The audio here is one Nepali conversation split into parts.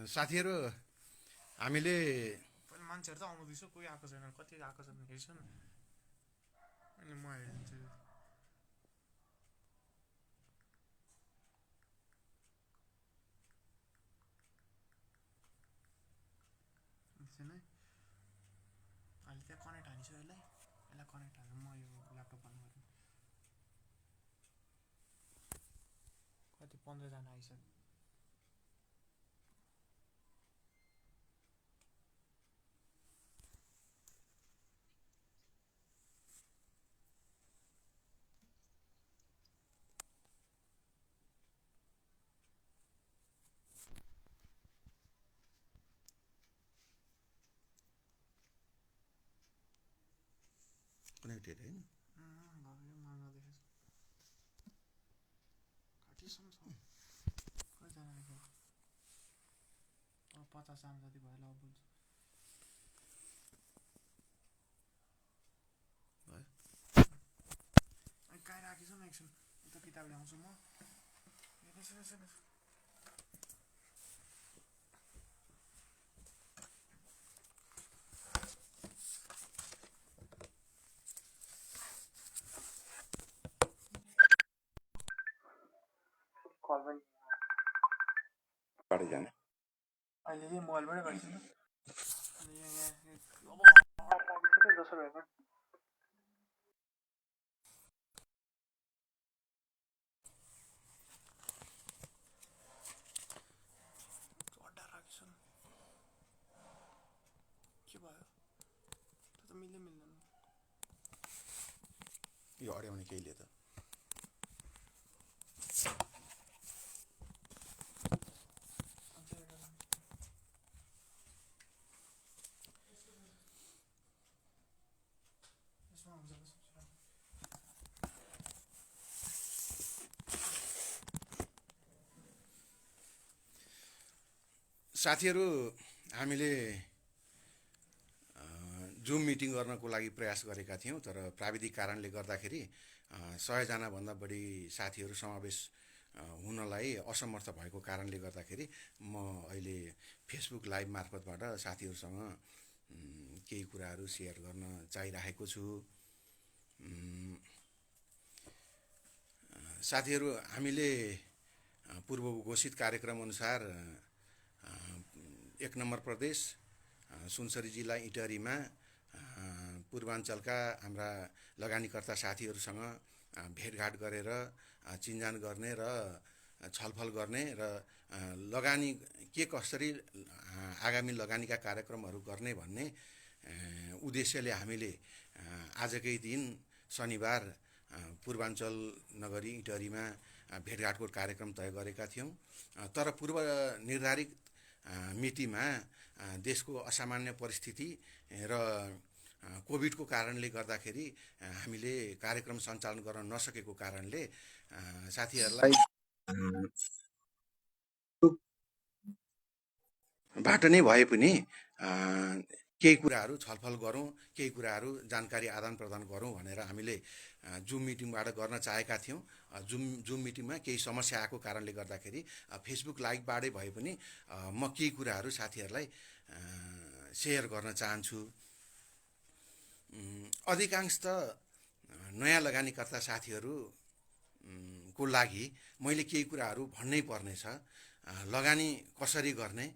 साथीहरू हामीले पनि मान्छेहरू त आउँदैछ, कोही आएको छैन, कति आएको छैन हेर्छु न। अनि म हेरिदिन्छु। एकछिन है, अहिले त्यहाँ कनेक्ट हानिछु, यसलाई कनेक्ट हाल्नु, म यो ल्यापटप बन्द गर्नु। कति 15जना आइसक्यो। कनेक्टेड होइन भयो माग्न देखेछ। कतिसम्म छ, कतिजना आएको? अब 50जना जति भयो, ल बोल्छु। कहीँ राखेछु न, एकछिन उता किताब ल्याउँछु म। कल पनि जाने अहिले चाहिँ मोबाइलबाटै गर्छु नि। अब जसो भए पनि अड्डा राखेछु नि। के भयो? त्यो त मिल्दैन। यो अड्याउने केहीले त साथीहरू हामीले जुम मिटिङ गर्नको लागि प्रयास गरेका थियौँ, तर प्राविधिक कारणले गर्दाखेरि 100जनाभन्दा बढी साथीहरू समावेश हुनलाई असमर्थ भएको कारणले गर्दाखेरि म अहिले फेसबुक लाइभ मार्फतबाट साथीहरूसँग केही कुराहरू सेयर गर्न चाहिरहेको छु। साथीहरू हामीले पूर्व घोषित कार्यक्रम अनुसार 1 नम्बर प्रदेश सुनसरी जिल्ला इटहरीमा पूर्वाञ्चलका हाम्रा लगानीकर्ता साथीहरूसँग भेटघाट गरेर चिन्जान गर्ने र छलफल गर्ने र लगानी के कसरी आगामी लगानीका कार्यक्रमहरू गर्ने भन्ने उद्देश्यले हामीले आजकै दिन शनिबार पूर्वाञ्चल नगरी इटहरीमा भेटघाटको कार्यक्रम तय गरेका थियौँ। तर पूर्व निर्धारित मितिमा देशको असामान्य परिस्थिति र कोभिडको कारणले गर्दाखेरि हामीले कार्यक्रम सञ्चालन गर्न नसकेको कारणले साथीहरूलाई बाट नै भए पनि केही कुराहरू छलफल गरौँ, केही कुराहरू जानकारी आदान प्रदान गरौँ भनेर हामीले जुम मिटिङबाट गर्न चाहेका थियौँ। जुम मिटिङमा केही समस्या आएको कारणले गर्दाखेरि फेसबुक लाइभबाटै भए पनि म केही कुराहरू साथीहरूलाई सेयर गर्न चाहन्छु। अधिकांश त नयाँ लगानीकर्ता साथीहरू को लागि मैले केही कुराहरू भन्नै पर्नेछ। लगानी कसरी गर्ने,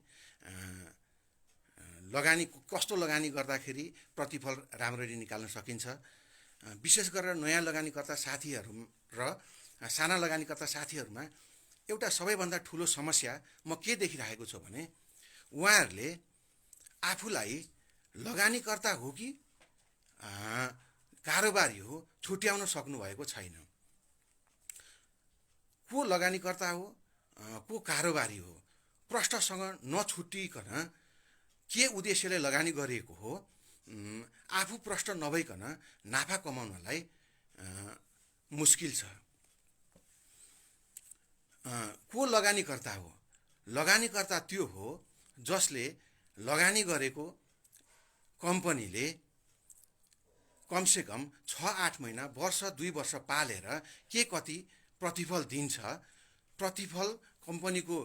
लगानी कस्तो लगानी गर्दाखेरि प्रतिफल राम्ररी निकाल्न सकिन्छ। विशेष गरेर नयाँ लगानीकर्ता साथीहरू र साना लगानीकर्ता साथीहरूमा एउटा सबैभन्दा ठुलो समस्या म के देखिरहेको छु भने उहाँहरूले आफूलाई लगानीकर्ता हो कि कारोबारी हो छुट्याउन सक्नुभएको छैन। को लगानीकर्ता हो, को कारोबारी हो, प्रश्नसँग नछुट्टिकन के उद्देश्यले लगानी गरिएको हो, आफू प्रश्न नभइकन नाफा कमाउनलाई मुस्किल छ। को लगानीकर्ता हो? लगानीकर्ता त्यो हो जसले लगानी गरेको कम्पनीले कमसेकम 6-8 महिना, वर्ष 2 वर्ष पालेर के कति प्रतिफल दिन्छ, प्रतिफल कम्पनीको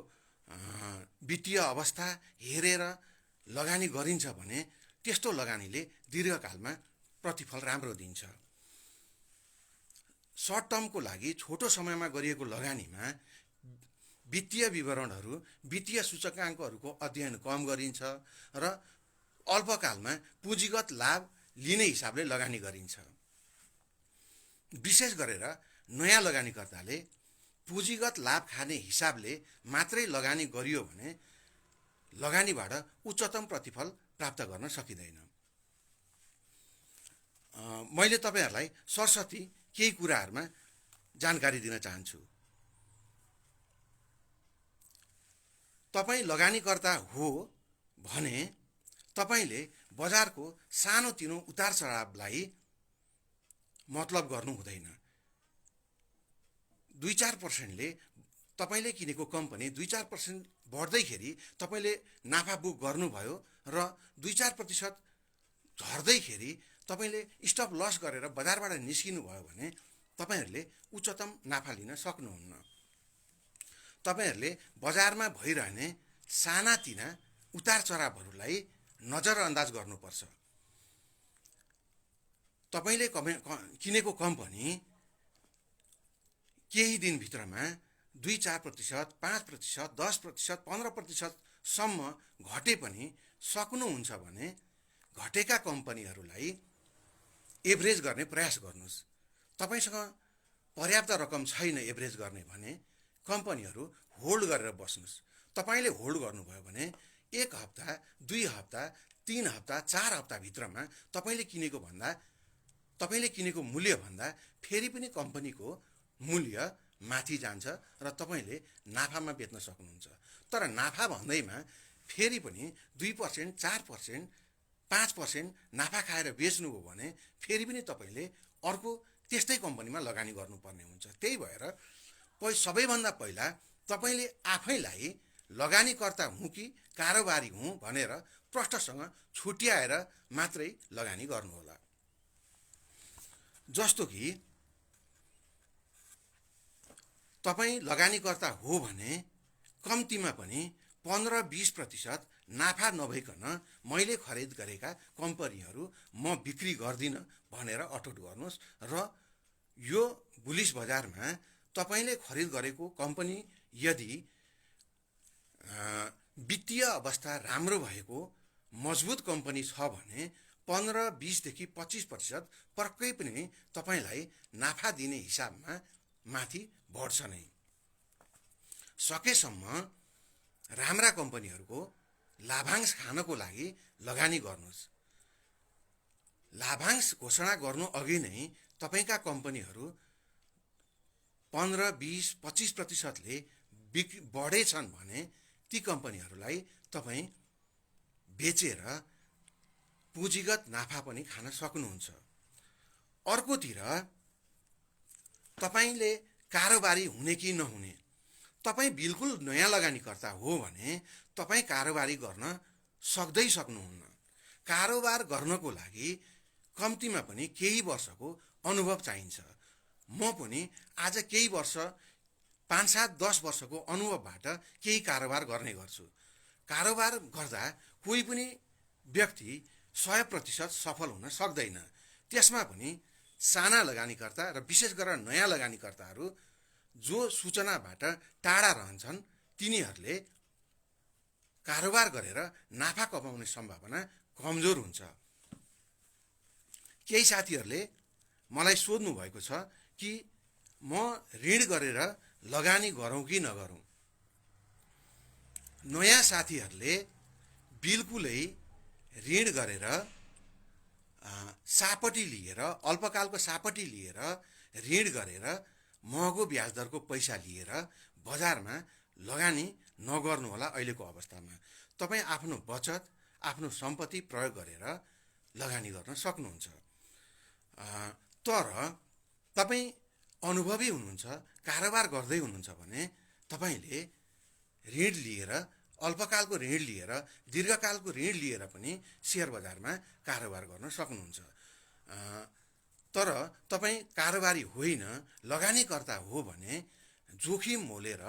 वित्तीय अवस्था हेरेर लगानी गरिन्छ भने त्यस्तो लगानीले दीर्घकालमा प्रतिफल राम्रो दिन्छ। सर्ट टर्मको लागि छोटो समयमा गरिएको लगानीमा वित्तीय विवरणहरू, वित्तीय सूचकाङ्कहरूको अध्ययन कम गरिन्छ र अल्पकालमा पुँजीगत लाभ लिने हिसाबले लगानी गरिन्छ। विशेष गरेर नयाँ लगानीकर्ताले पुँजीगत लाभ खाने हिसाबले मात्रै लगानी गरियो भने लगानीबाट उच्चतम प्रतिफल प्राप्त गर्न सकिँदैन। मैले तपाईहरूलाई सरसर्ती केही कुराहरूमा जानकारी दिन चाहन्छु। तपाईँ लगानीकर्ता हो भने तपाईँले बजारको सानोतिनो उतार चढावलाई मतलब गर्नु हुँदैन। 2-4%ले तपाईँले किनेको कम्पनी 2-4% बढ्दैखेरि तपाईँले नाफा बुक गर्नुभयो र 2-4% झर्दैखेरि तपाईँले स्टप लस गरेर बजारबाट निस्किनु भयो भने तपाईँहरूले उच्चतम नाफा लिन सक्नुहुन्न। तपाईँहरूले बजारमा भइरहने सानातिना उतार चढावहरूलाई नजरअन्दाज गर्नुपर्छ। तपाईँले किनेको कम्पनी केही दिनभित्रमा 2-4%, 5%, 10%, 15%सम्म घटे पनि सक्नुहुन्छ भने घटेका कम्पनीहरूलाई एभरेज गर्ने प्रयास गर्नुहोस्। तपाईँसँग पर्याप्त रकम छैन एभरेज गर्ने भने कम्पनीहरू होल्ड गरेर बस्नुहोस्। तपाईँले होल्ड गर्नुभयो भने 1 हप्ता, 2 हप्ता, 3 हप्ता, 4 हप्ताभित्रमा तपाईँले किनेको मूल्यभन्दा फेरि पनि कम्पनीको मूल्य माथि जान्छ र तपाईँले नाफामा बेच्न सक्नुहुन्छ। तर नाफा भन्दैमा फेरि पनि 2%, 4%, 5% नाफा खाएर बेच्नुभयो भने फेरि पनि तपाईँले अर्को त्यस्तै कम्पनीमा लगानी गर्नुपर्ने हुन्छ। त्यही भएर सबैभन्दा पहिला तपाईँले आफैलाई लगानीकर्ता हुँ कि कारोबारी हुँ भनेर प्रश्नसँग छुट्याएर मात्रै लगानी गर्नुहोला। जस्तो कि तपाईँ लगानीकर्ता हो भने कम्तीमा पनि 15-20% नाफा नभइकन मैले खरिद गरेका कम्पनीहरू म बिक्री गर्दिनँ भनेर अठोट गर्नुहोस् र यो बुलिस बजारमा तपाईँले खरिद गरेको कम्पनी यदि वित्तीय अवस्था राम्रो भएको मजबुत कम्पनी छ भने 15-20देखि 25% पक्कै पनि तपाईँलाई नाफा दिने हिसाबमा माथि बढ्छ नै। सकेसम्म राम्रा कम्पनीहरूको लाभांश खानको लागि लगानी गर्नुहोस्। लाभांश घोषणा गर्नु अघि नै तपाईँका कम्पनीहरू 15-20-25%ले बढेछन् भने ती कम्पनीहरूलाई तपाईँ बेचेर पुँजीगत नाफा पनि खान सक्नुहुन्छ। अर्कोतिर तपाईँले कारोबारी हुने कि नहुने, तपाईँ बिल्कुल नयाँ लगानीकर्ता हो भने तपाईँ कारोबारी गर्न सक्नुहुन्न। कारोबार गर्नको लागि कम्तीमा पनि केही वर्षको अनुभव चाहिन्छ। म पनि आज केही वर्ष 5-7-10 वर्षको अनुभवबाट केही कारोबार गर्ने गर्छु। कारोबार गर्दा कोही पनि व्यक्ति 100% सफल हुन सक्दैन। त्यसमा पनि साना लगानीकर्ता र विशेष गरेर नयाँ लगानीकर्ताहरू जो सूचनाबाट टाढा रहन्छन् तिनीहरूले कारोबार गरेर नाफा कमाउने सम्भावना कमजोर हुन्छ। केही साथीहरूले मलाई सोध्नु भएको छ कि म ऋण गरेर लगानी गरौँ कि नगरौँ। नयाँ साथीहरूले बिल्कुलै ऋण गरेर सापटी लिएर, अल्पकालको सापटी लिएर, ऋण गरेर महँगो ब्याज दरको पैसा लिएर बजारमा लगानी नगर्नु होला। अहिलेको अवस्थामा तपाईँ आफ्नो बचत, आफ्नो सम्पत्ति प्रयोग गरेर लगानी गर्न सक्नुहुन्छ। तर तपाईँ अनुभवी हुनुहुन्छ, कारोबार गर्दै हुनुहुन्छ भने तपाईँले ऋण लिएर, अल्पकालको ऋण लिएर, दीर्घकालको ऋण लिएर पनि शेयर बजारमा कारोबार गर्न सक्नुहुन्छ। तर तपाईँ कारोबारी होइन, लगानीकर्ता हो भने जोखिम मोलेर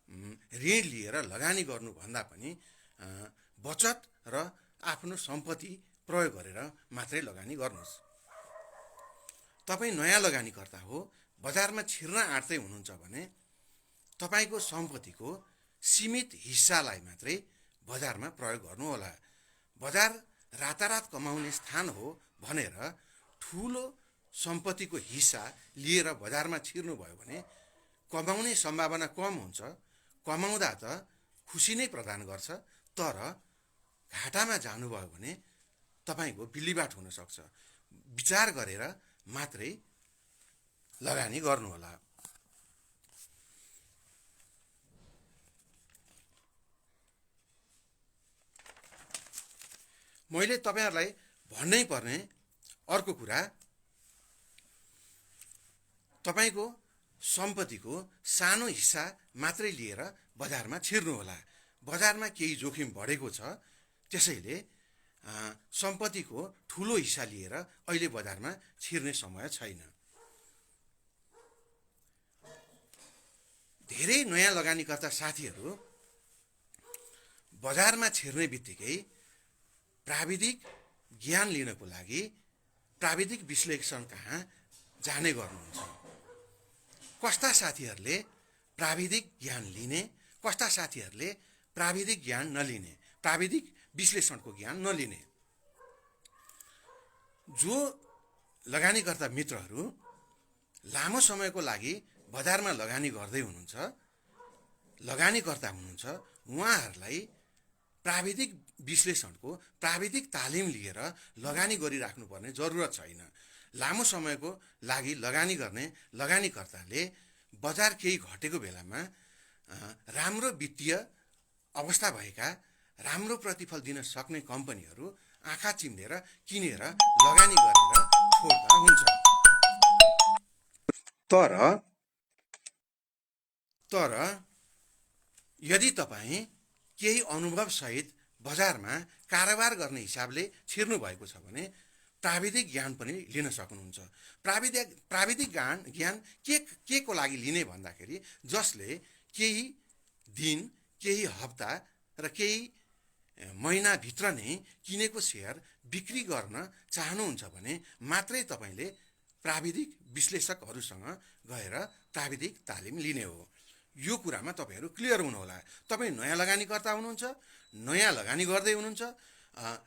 ऋण लिएर लगानी गर्नुभन्दा पनि बचत र आफ्नो सम्पत्ति प्रयोग गरेर मात्रै लगानी गर्नुहोस्। तपाईँ नयाँ लगानीकर्ता हो, बजारमा छिर्न आँट्दै हुनुहुन्छ भने तपाईँको सम्पत्तिको सीमित हिस्सालाई मात्रै बजारमा प्रयोग गर्नुहोला। बजार रातारात कमाउने स्थान हो भनेर ठुलो सम्पत्तिको हिस्सा लिएर बजारमा छिर्नुभयो भने कमाउने सम्भावना कम हुन्छ। कमाउँदा त खुसी नै प्रदान गर्छ, तर घाटामा जानुभयो भने तपाईँको बिल्लीबाट हुन सक्छ। विचार गरेर मात्रै लगानी गर्नुहोला। मैले तपाईहरुलाई भन्नै पर्ने अर्को कुरा, तपाईको सम्पत्तिको सानो हिस्सा मात्रै लिएर बजारमा छिर्नुहोला। बजारमा केही जोखिम बढेको छ, त्यसैले सम्पत्तिको ठुलो हिस्सा लिएर अहिले बजारमा छिर्ने समय छैन। धेरै नयाँ लगानीकर्ता साथीहरू बजारमा छिर्ने बित्तिकै प्राविधिक ज्ञान लिनको लागि प्राविधिक विश्लेषण कहाँ जाने गर्नुहुन्छ। कस्ता साथीहरूले प्राविधिक ज्ञान लिने, कस्ता साथीहरूले प्राविधिक ज्ञान नलिने, प्राविधिक विश्लेषणको ज्ञान नलिने। जो लगानीकर्ता मित्रहरू लामो समयको लागि बजारमा लगानी गर्दै हुनुहुन्छ, लगानीकर्ता हुनुहुन्छ, उहाँहरूलाई प्राविधिक विश्लेषणको प्राविधिक तालिम लिएर लगानी गरिराख्नुपर्ने जरुरत छैन। लामो समयको लागि लगानी गर्ने लगानीकर्ताले बजार केही घटेको बेलामा राम्रो वित्तीय अवस्था भएका, राम्रो प्रतिफल दिन सक्ने कम्पनीहरू आँखा चिम्लेर किनेर लगानी गरेर छोड्दा हुन्छ। तर यदि तपाईँ केही अनुभव सहित बजारमा कारोबार गर्ने हिसाबले छिर्नु भएको छ भने प्राविधिक ज्ञान पनि लिन सक्नुहुन्छ। प्राविधिक ज्ञान के को लागि लिने भन्दाखेरि जसले केही दिन, केही हप्ता र केही महिनाभित्र नै किनेको शेयर बिक्री गर्न चाहनुहुन्छ भने मात्रै तपाईले प्राविधिक विश्लेषकहरूसँग गएर प्राविधिक तालिम लिने हो। यो कुरामा तपाईहरु क्लियर हुनुहोला। तपाईँ नयाँ लगानीकर्ता हुनुहुन्छ, नयाँ लगानी गर्दै हुनुहुन्छ,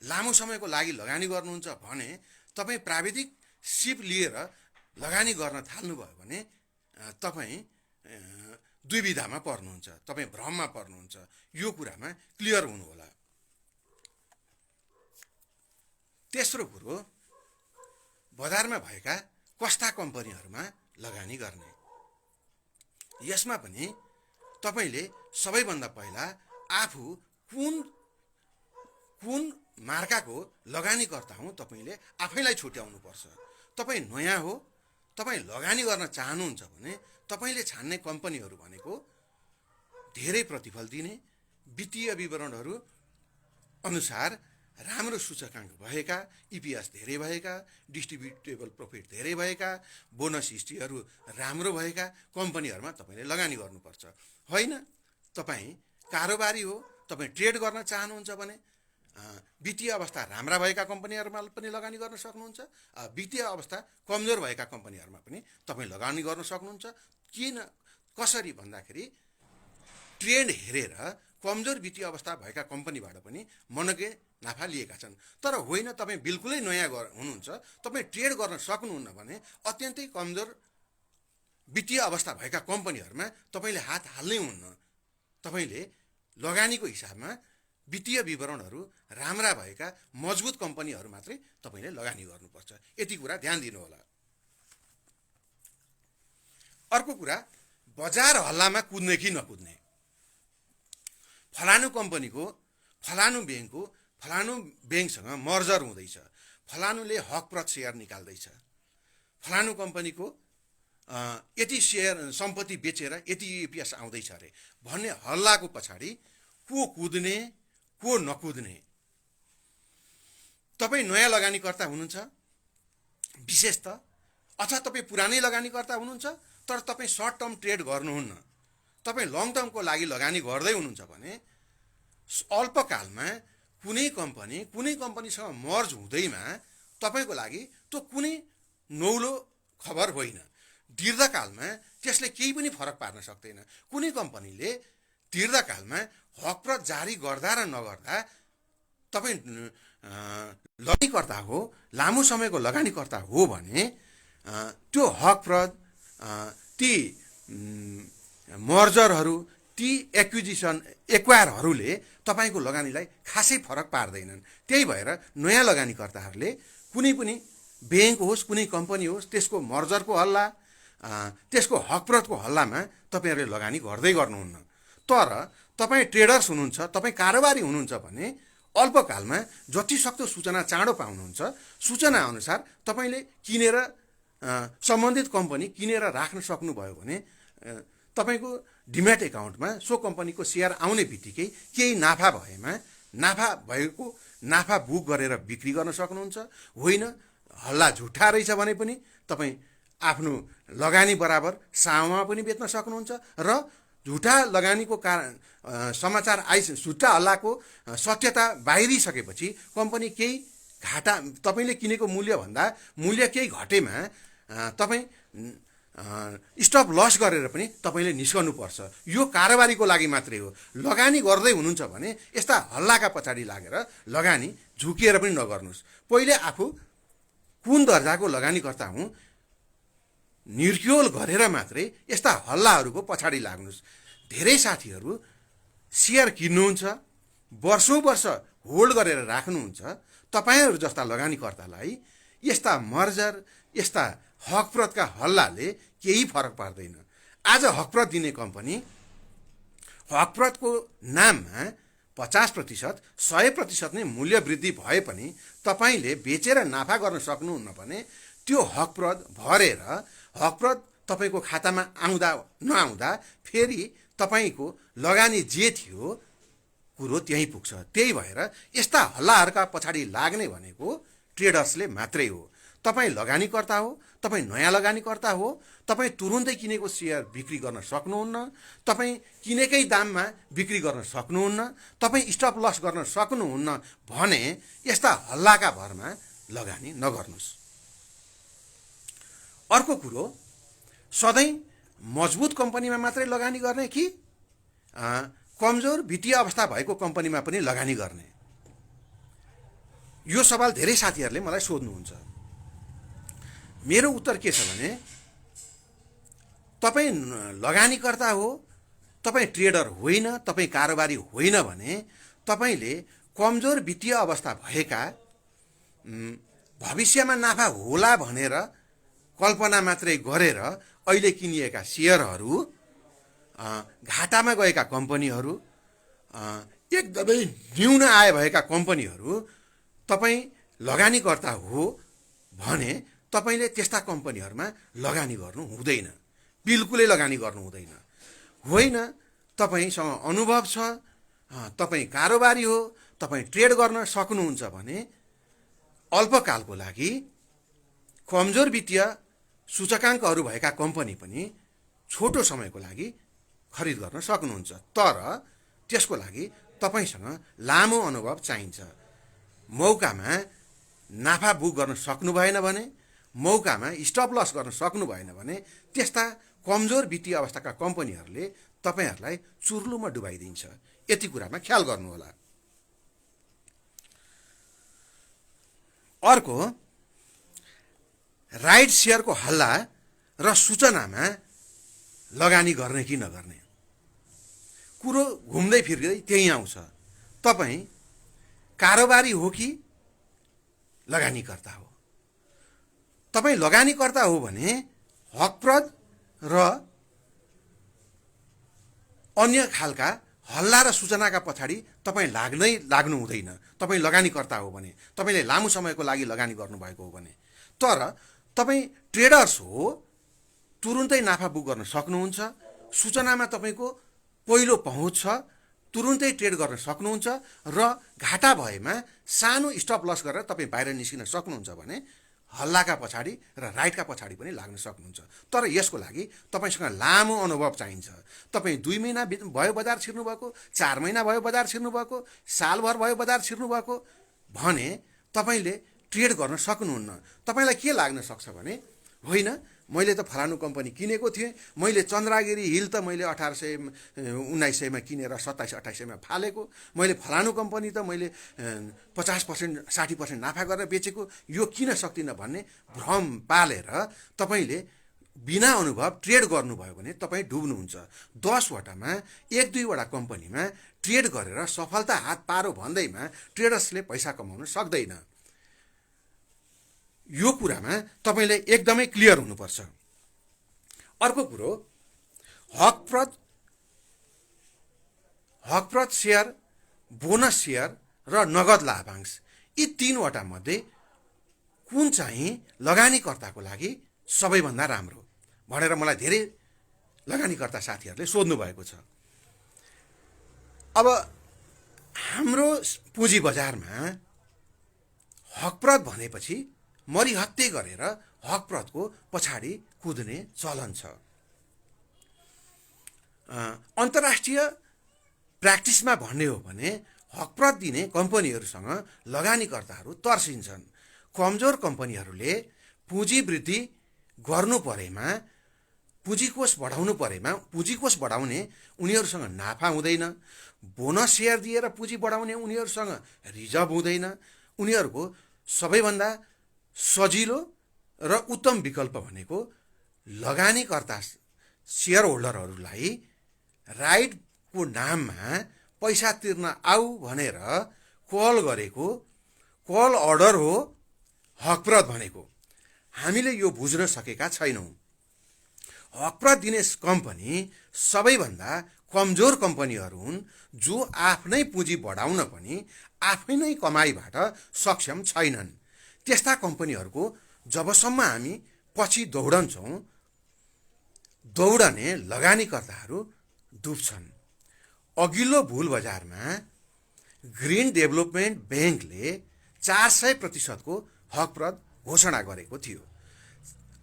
लामो समयको लागि लगानी गर्नुहुन्छ भने तपाईँ प्राविधिक सिप लिएर लगानी गर्न थाल्नुभयो भने तपाईँ दुविधामा पर्नुहुन्छ, तपाईँ भ्रममा पर्नुहुन्छ। यो कुरामा क्लियर हुनुहोला। तेस्रो कुरो, बजारमा भएका कस्ता कम्पनीहरूमा लगानी गर्ने। यसमा पनि तपाईले सबैभन्दा पहिला आफू कुन मार्काको लगानीकर्ता हुँ तपाईले आफैलाई छुट्याउनु पर्छ। तपाईँ नयाँ हो, तपाईँ लगानी गर्न चाहनुहुन्छ भने तपाईले छान्ने कम्पनीहरू भनेको धेरै प्रतिफल दिने, वित्तीय विवरणहरू अनुसार राम्रो सूचकाङ्क भएका, इपिएस धेरै भएका, डिस्ट्रिब्युटेबल प्रफिट धेरै भएका, बोनस हिस्ट्रीहरू राम्रो भएका कम्पनीहरूमा तपाईले लगानी गर्नुपर्छ। होइन, तपाईँ कारोबारी हो, तपाईँ ट्रेड गर्न चाहनुहुन्छ भने वित्तीय अवस्था राम्रा भएका कम्पनीहरूमा पनि लगानी गर्न सक्नुहुन्छ। वित्तीय अवस्था कमजोर भएका कम्पनीहरूमा पनि तपाईँ लगानी गर्न सक्नुहुन्छ। किन, कसरी भन्दाखेरि ट्रेन्ड हेरेर कमजोर वित्तीय अवस्था भएका कम्पनीबाट पनि मनके नाफा लिएका छन्। तर होइन, तपाईँ बिल्कुलै नयाँ हुनुहुन्छ, तपाईँ ट्रेड गर्न सक्नुहुन्न भने अत्यन्तै कमजोर वित्तीय अवस्था भएका कम्पनीहरूमा तपाईँले हात हाल्नै हुन्न। तपाईँले लगानीको हिसाबमा वित्तीय विवरणहरू राम्रा भएका मजबुत कम्पनीहरू मात्रै तपाईँले लगानी गर्नुपर्छ। यति कुरा ध्यान दिनुहोला। अर्को कुरा, बजार हल्लामा कुद्ने कि नकुद्ने। फलानु कम्पनीको, फलानु ब्याङ्कसँग मर्जर हुँदैछ, फलानुले हकप्रत शेयर निकाल्दैछ, फलानु कम्पनीको यति शेयर सम्पत्ति बेचेर यति इपिएस आउँदैछ अरे भन्ने हल्लाको पछाडि को कुद्ने, को नकुद्ने। तपाईँ नयाँ लगानीकर्ता हुनुहुन्छ विशेषतः, अथवा तपाईँ पुरानै लगानीकर्ता हुनुहुन्छ तर तपाईँ सर्ट टर्म ट्रेड गर्नुहुन्न, तपाईँ लङ टर्मको लागि लगानी गर्दै हुनुहुन्छ भने अल्पकालमा कुनै कम्पनीसँग मर्ज हुँदैमा तपाईँको लागि त्यो कुनै नौलो खबर होइन। दीर्घकालमा त्यसले केही पनि फरक पार्न सक्दैन। कुनै कम्पनीले दीर्घकालमा हकप्रत जारी गर्दा र नगर्दा तपाईँ लगानीकर्ता हो, लामो समयको लगानीकर्ता हो भने त्यो हकप्रत ती मर्जरहरू, ती एक्वायरहरूले तपाईँको लगानीलाई खासै फरक पार्दैनन्। त्यही भएर नयाँ लगानीकर्ताहरूले कुनै पनि ब्याङ्क होस्, कुनै कम्पनी होस्, त्यसको मर्जरको हल्ला, त्यसको हकप्रतको हल्लामा तपाईँहरूले लगानी गर्दै गर्नुहुन्न। तर तपाईँ ट्रेडर्स हुनुहुन्छ, तपाईँ कारोबारी हुनुहुन्छ भने अल्पकालमा जति सक्दो सूचना चाँडो पाउनुहुन्छ। सूचना अनुसार तपाईँले किनेर सम्बन्धित कम्पनी किनेर राख्न सक्नुभयो भने तपाईँको डिम्याट एकाउन्टमा सो कम्पनीको सेयर आउने बित्तिकै केही नाफा भएमा नाफा बुक गरेर बिक्री गर्न सक्नुहुन्छ। होइन हल्ला झुट्टा रहेछ भने पनि तपाईँ आफ्नो लगानी बराबर सामा पनि बेच्न सक्नुहुन्छ र झुटा लगानीको कारण समाचार झुट्टा हल्लाको सत्यता बाहिरिसकेपछि कम्पनी केही घाटा, तपाईँले किनेको मूल्य केही घटेमा तपाईँ स्टप लस गरेर पनि तपाईँले निस्कनुपर्छ। यो कारोबारीको लागि मात्रै हो। लगानी गर्दै हुनुहुन्छ भने यस्ता हल्लाका पछाडि लागेर लगानी झुकिएर पनि नगर्नुहोस्। पहिले आफू कुन दर्जाको लगानीकर्ता हुँ निर्क्योल गरेर मात्रै यस्ता हल्लाहरूको पछाडि लाग्नुहोस्। धेरै साथीहरू सेयर किन्नुहुन्छ, वर्षौँ वर्ष होल्ड गरेर राख्नुहुन्छ। तपाईँहरू जस्ता लगानीकर्तालाई यस्ता मर्जर, यस्ता हकप्रतका हल्लाले केही फरक पार्दैन। आज हकप्रत दिने कम्पनी हकप्रतको नाममा 50%, 100% नै मूल्य वृद्धि भए पनि तपाईँले बेचेर नाफा गर्न सक्नुहुन्न भने त्यो हकप्रत भरेर हकप्रत तपाईँको खातामा आउँदा नआउँदा फेरि तपाईँको लगानी जे थियो कुरो त्यहीँ पुग्छ। त्यही भएर यस्ता हल्लाहरूका पछाडि लाग्ने भनेको ट्रेडर्सले मात्रै हो। तपाईँ लगानीकर्ता हो, तपाईँ नयाँ लगानीकर्ता हो, तपाईँ तुरुन्तै किनेको सेयर बिक्री गर्न सक्नुहुन्न, तपाईँ किनेकै दाममा बिक्री गर्न सक्नुहुन्न, तपाईँ स्टप लस गर्न सक्नुहुन्न भने यस्ता हल्लाका भरमा लगानी नगर्नुहोस्। अर्को कुरो, सधैँ मजबुत कम्पनीमा मात्रै लगानी गर्ने कि कमजोर वित्तीय अवस्था भएको कम्पनीमा पनि लगानी गर्ने? यो सवाल धेरै साथीहरूले मलाई सोध्नुहुन्छ। मेरो उत्तर के छ भने तपाईँ लगानीकर्ता हो, तपाईँ ट्रेडर होइन, तपाईँ कारोबारी होइन भने तपाईँले कमजोर वित्तीय अवस्था भएका, भविष्यमा नाफा होला भनेर कल्पना मात्रै गरेर अहिले किनिएका सेयरहरू, घाटामा गएका कम्पनीहरू, एकदमै न्यून आय भएका कम्पनीहरू तपाईँ लगानीकर्ता हो भने तपाईँले त्यस्ता कम्पनीहरूमा लगानी गर्नु हुँदैन, बिल्कुलै लगानी गर्नु हुँदैन। होइन, तपाईँसँग अनुभव छ, तपाईँ कारोबारी हो, तपाईँ ट्रेड गर्न सक्नुहुन्छ भने अल्पकालको लागि कमजोर वित्तीय सूचकाङ्कहरू भएका कम्पनी पनि छोटो समयको लागि खरिद गर्न सक्नुहुन्छ। तर त्यसको लागि तपाईँसँग लामो अनुभव चाहिन्छ। मौकामा नाफा बुक गर्न सक्नु भएन भने, मौकामा स्टप लस गर्न सक्नु भएन भने त्यस्ता कमजोर वित्तीय अवस्थाका कम्पनीहरूले तपाईँहरूलाई चुर्लुमा डुबाइदिन्छ। यति कुरामा ख्याल गर्नुहोला। अर्को, राइट सेयरको हल्ला र सूचनामा लगानी गर्ने कि नगर्ने कुरो घुम्दै फिर्दै त्यही आउँछ। तपाईँ कारोबारी हो कि लगानीकर्ता हो? तपाईँ लगानीकर्ता हो भने हकप्रद र अन्य खालका हल्ला र सूचनाका पछाडि तपाईँ लाग्नु हुँदैन। तपाईँ लगानीकर्ता हो भने, तपाईँले लामो समयको लागि लगानी गर्नुभएको हो भने। तर तपाईँ ट्रेडर्स हो, तुरुन्तै नाफा बुक गर्न सक्नुहुन्छ, सूचनामा तपाईँको पहिलो पहुँच छ, तुरुन्तै ट्रेड गर्न सक्नुहुन्छ र घाटा भएमा सानो स्टप लस गरेर तपाईँ बाहिर निस्किन सक्नुहुन्छ भने हल्लाका पछाडि र राइटका पछाडि पनि लाग्न सक्नुहुन्छ। तर यसको लागि तपाईँसँग लामो अनुभव चाहिन्छ। तपाईँ 2 महिना भयो बजार छिर्नुभएको, 4 महिना भयो बजार छिर्नुभएको, सालभर भयो बजार छिर्नुभएको भने तपाईँले ट्रेड गर्न सक्नुहुन्न। तपाईँलाई के लाग्न सक्छ भने होइन मैले त फलानु कम्पनी किनेको थिएँ, मैले चन्द्रगिरी हिल त मैले 1900मा किनेर 27-2800मा फालेको, मैले फलानु कम्पनी त मैले 50% 60% नाफा गरेर बेचेको, यो किन सक्दिनँ भन्ने भ्रम पालेर तपाईँले बिना अनुभव ट्रेड गर्नुभयो भने तपाईँ डुब्नुहुन्छ। 10 वटामा 1-2 वटा कम्पनीमा ट्रेड गरेर सफलता हात पारो भन्दैमा ट्रेडर्सले पैसा कमाउन सक्दैन। यो कुरामा तपाईँले एकदमै क्लियर हुनुपर्छ। अर्को कुरो हकप्रद सेयर, बोनस सेयर र नगद लाभांश, यी 3 वटा मध्ये कुन चाहिँ लगानीकर्ताको लागि सबैभन्दा राम्रो भनेर मलाई धेरै लगानीकर्ता साथीहरूले सोध्नु भएको छ। अब हाम्रो पुँजी बजारमा हकप्रद भनेपछि मरिहत्ते गरेर हकप्रदको पछाडि कुद्ने चलन छ। अन्तर्राष्ट्रिय प्र्याक्टिसमा भन्ने हो भने हकप्रद दिने कम्पनीहरूसँग लगानीकर्ताहरू तर्सिन्छन्। कमजोर कम्पनीहरूले पुँजी वृद्धि गर्नु परेमा, पुँजीकोष बढाउने उनीहरूसँग नाफा हुँदैन। बोनस सेयर दिएर पुँजी बढाउने उनीहरूसँग रिजर्भ हुँदैन। उनीहरूको सबैभन्दा सजिलो र उत्तम विकल्प भनेको लगानीकर्ता सेयर होल्डरहरूलाई राइटको नाममा पैसा तिर्न आऊ भनेर कल अर्डर हो हकप्रद भनेको। हामीले यो बुझ्न सकेका छैनौँ। हकप्रद दिने कम्पनी सबैभन्दा कमजोर कम्पनीहरू हुन् जो आफ्नै पुँजी बढाउन पनि आफै नै कमाइबाट सक्षम छैनन्। त्यस्ता कम्पनीहरूको जबसम्म हामी पछि दौडने लगानीकर्ताहरू डुब्छन्। अघिल्लो बुल बजारमा ग्रीन डेभलपमेन्ट ब्याङ्कले 400% को हकप्रद घोषणा गरेको थियो।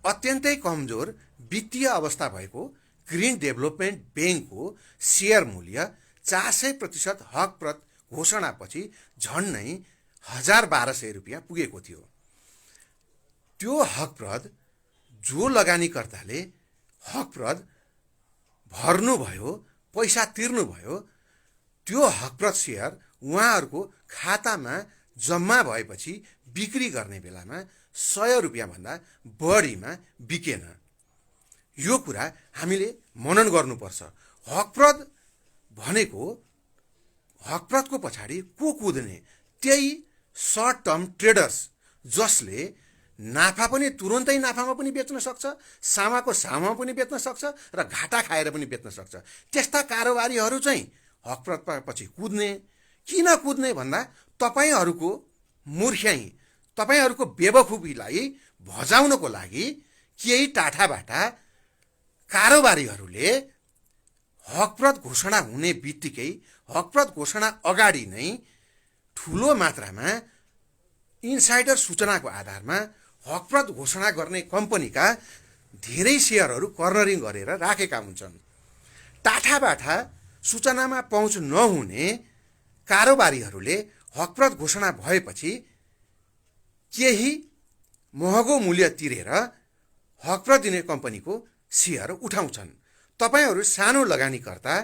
अत्यन्तै कमजोर वित्तीय अवस्था भएको ग्रीन डेभलपमेन्ट ब्याङ्कको सेयर मूल्य 400% हकप्रद घोषणापछि झन्नै 1200 रुपियाँ पुगेको थियो। त्यो हकप्रद जो लगानीकर्ताले हकप्रद भर्नुभयो, पैसा तिर्नुभयो, त्यो हकप्रद सेयर उहाँहरूको खातामा जम्मा भएपछि बिक्री गर्ने बेलामा 100 रुपियाँभन्दा बढीमा बिकेन। यो कुरा हामीले मनन गर्नुपर्छ। हकप्रदको पछाडि को कुद्ने? त्यही सर्ट टर्म ट्रेडर्स जसले नाफा पनि तुरुन्तै नाफामा पनि बेच्न सक्छ, सामाको सामा पनि बेच्न सक्छ र घाटा खाएर पनि बेच्न सक्छ। त्यस्ता कारोबारीहरू चाहिँ हकप्रद पछि कुद्ने। किन कुद्ने भन्दा तपाईँहरूको मूर्ख्याई, तपाईँहरूको बेवकुफीलाई भजाउनको लागि केही टाठाबाटा कारोबारीहरूले हकप्रद घोषणा हुने बित्तिकै, हकप्रद घोषणा अगाडि नै ठुलो मात्रामा इनसाइडर सूचनाको आधारमा हकप्रद घोषणा गर्ने कम्पनीका धेरै सेयरहरू कर्नरिङ गरेर राखेका हुन्छन्। टाठाबाठा सूचनामा पहुँच नहुने कारोबारीहरूले हकप्रद घोषणा भएपछि केही महँगो मूल्य तिरेर हकप्रद दिने कम्पनीको सेयर उठाउँछन्। तपाईँहरू सानो लगानीकर्ता,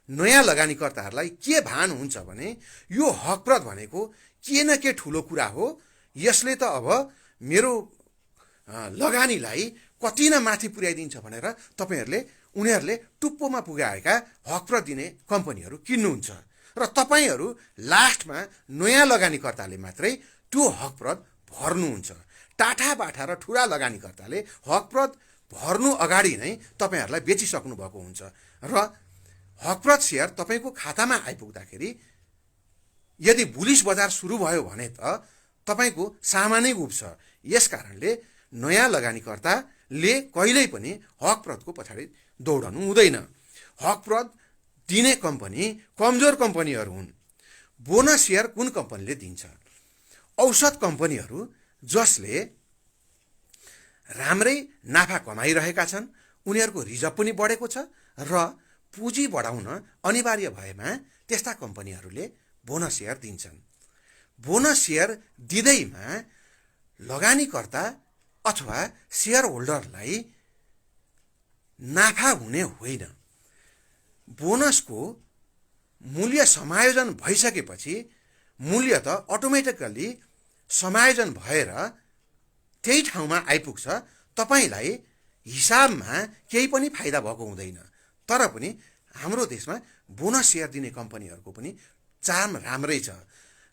नयाँ लगानीकर्ताहरूलाई के भान हुन्छ भने यो हकप्रद भनेको के न के ठुलो कुरा हो, यसले त अब मेरो लगानीलाई कति न माथि पुर्याइदिन्छ भनेर उनीहरूले टुप्पोमा पुगाएका हकप्रद दिने कम्पनीहरू किन्नुहुन्छ र तपाईँहरू लास्टमा नयाँ लगानीकर्ताले मात्रै त्यो हकप्रद भर्नुहुन्छ। टाठाबाठा र ठुला लगानीकर्ताले हकप्रद भर्नु अगाडि नै तपाईँहरूलाई बेचिसक्नु भएको हुन्छ र हकप्रद सेयर तपाईँको खातामा आइपुग्दाखेरि यदि बुलिस बजार सुरु भयो भने त तपाईँको सामानै उब्छ। यसकारणले नयाँ लगानीकर्ताले कहिल्यै पनि हकप्रदको पछाडि दौडनु हुँदैन। हकप्रद दिने कम्पनी कमजोर कम्पनीहरू हुन्। बोनस सेयर कुन कम्पनीले दिन्छ? औसत कम्पनीहरू जसले राम्रै नाफा कमाइरहेका छन्, उनीहरूको रिजर्भ पनि बढेको छ र पुँजी बढाउन अनिवार्य भएमा त्यस्ता कम्पनीहरूले बोनस सेयर दिन्छन्। बोनस सेयर दिँदैमा लगानीकर्ता अथवा सेयर होल्डरलाई नाफा हुने होइन। बोनसको मूल्य समायोजन भइसकेपछि मूल्य त अटोमेटिकल्ली समायोजन भएर त्यही ठाउँमा आइपुग्छ। तपाईलाई हिसाबमा केही पनि फाइदा भएको हुँदैन। तर पनि हाम्रो देशमा बोनस सेयर दिने कम्पनीहरूको पनि चाम राम्रै छ।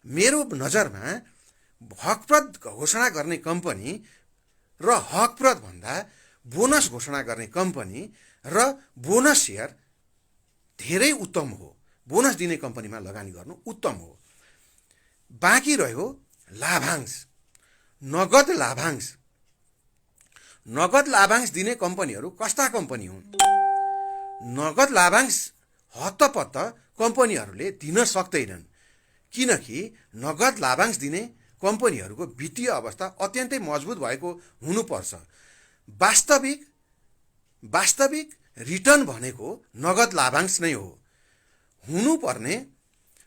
मेरो नजरमा हकप्रद घोषणा गर्ने कम्पनी र हकप्रद भन्दा बोनस घोषणा गर्ने कम्पनी र बोनस सेयर धेरै उत्तम हो। बोनस दिने कम्पनीमा लगानी गर्नु उत्तम हो। बाँकी रह्यो लाभांश, नगद लाभांश। नगद लाभांश दिने कम्पनीहरू कस्ता कम्पनी हुन्? नगद लाभांश हत्तपत्त कम्पनीहरूले दिन सक्दैनन्, किनकि नगद लाभांश दिने कम्पनीहरूको वित्तीय अवस्था अत्यन्तै मजबुत भएको हुनुपर्छ। वास्तविक रिटर्न भनेको नगद लाभांश नै हो। हुनुपर्ने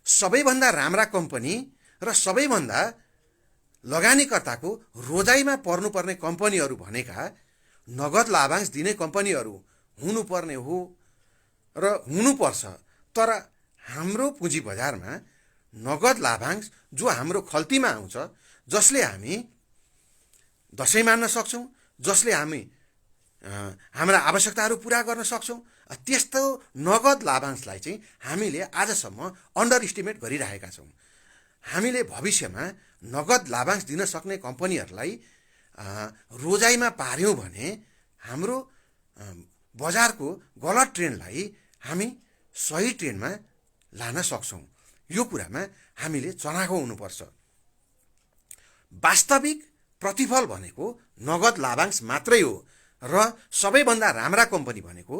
सबैभन्दा राम्रा कम्पनी र सबैभन्दा लगानीकर्ताको रोजाइमा पर्नुपर्ने कम्पनीहरू भनेका नगद लाभांश दिने कम्पनीहरू हुनुपर्ने हो र हुनुपर्छ। तर हाम्रो पुँजी बजारमा नगद लाभांश जो हाम्रो खल्तीमा आउँछ, जसले हामी दसैँ मान्न सक्छौँ, जसले हामी हाम्रा आवश्यकताहरू पुरा गर्न सक्छौँ, त्यस्तो नगद लाभांशलाई चाहिँ हामीले आजसम्म अन्डर इस्टिमेट गरिरहेका छौँ। हामीले भविष्यमा नगद लाभांश दिन सक्ने कम्पनीहरूलाई रोजाइमा पार्यौँ भने हाम्रो बजारको गलत ट्रेन्डलाई हामी सही ट्रेन्डमा लान सक्छौँ। यो कुरामा हामीले चनाखो हुनुपर्छ। वास्तविक प्रतिफल भनेको नगद लाभांश मात्रै हो र सबैभन्दा राम्रा कम्पनी भनेको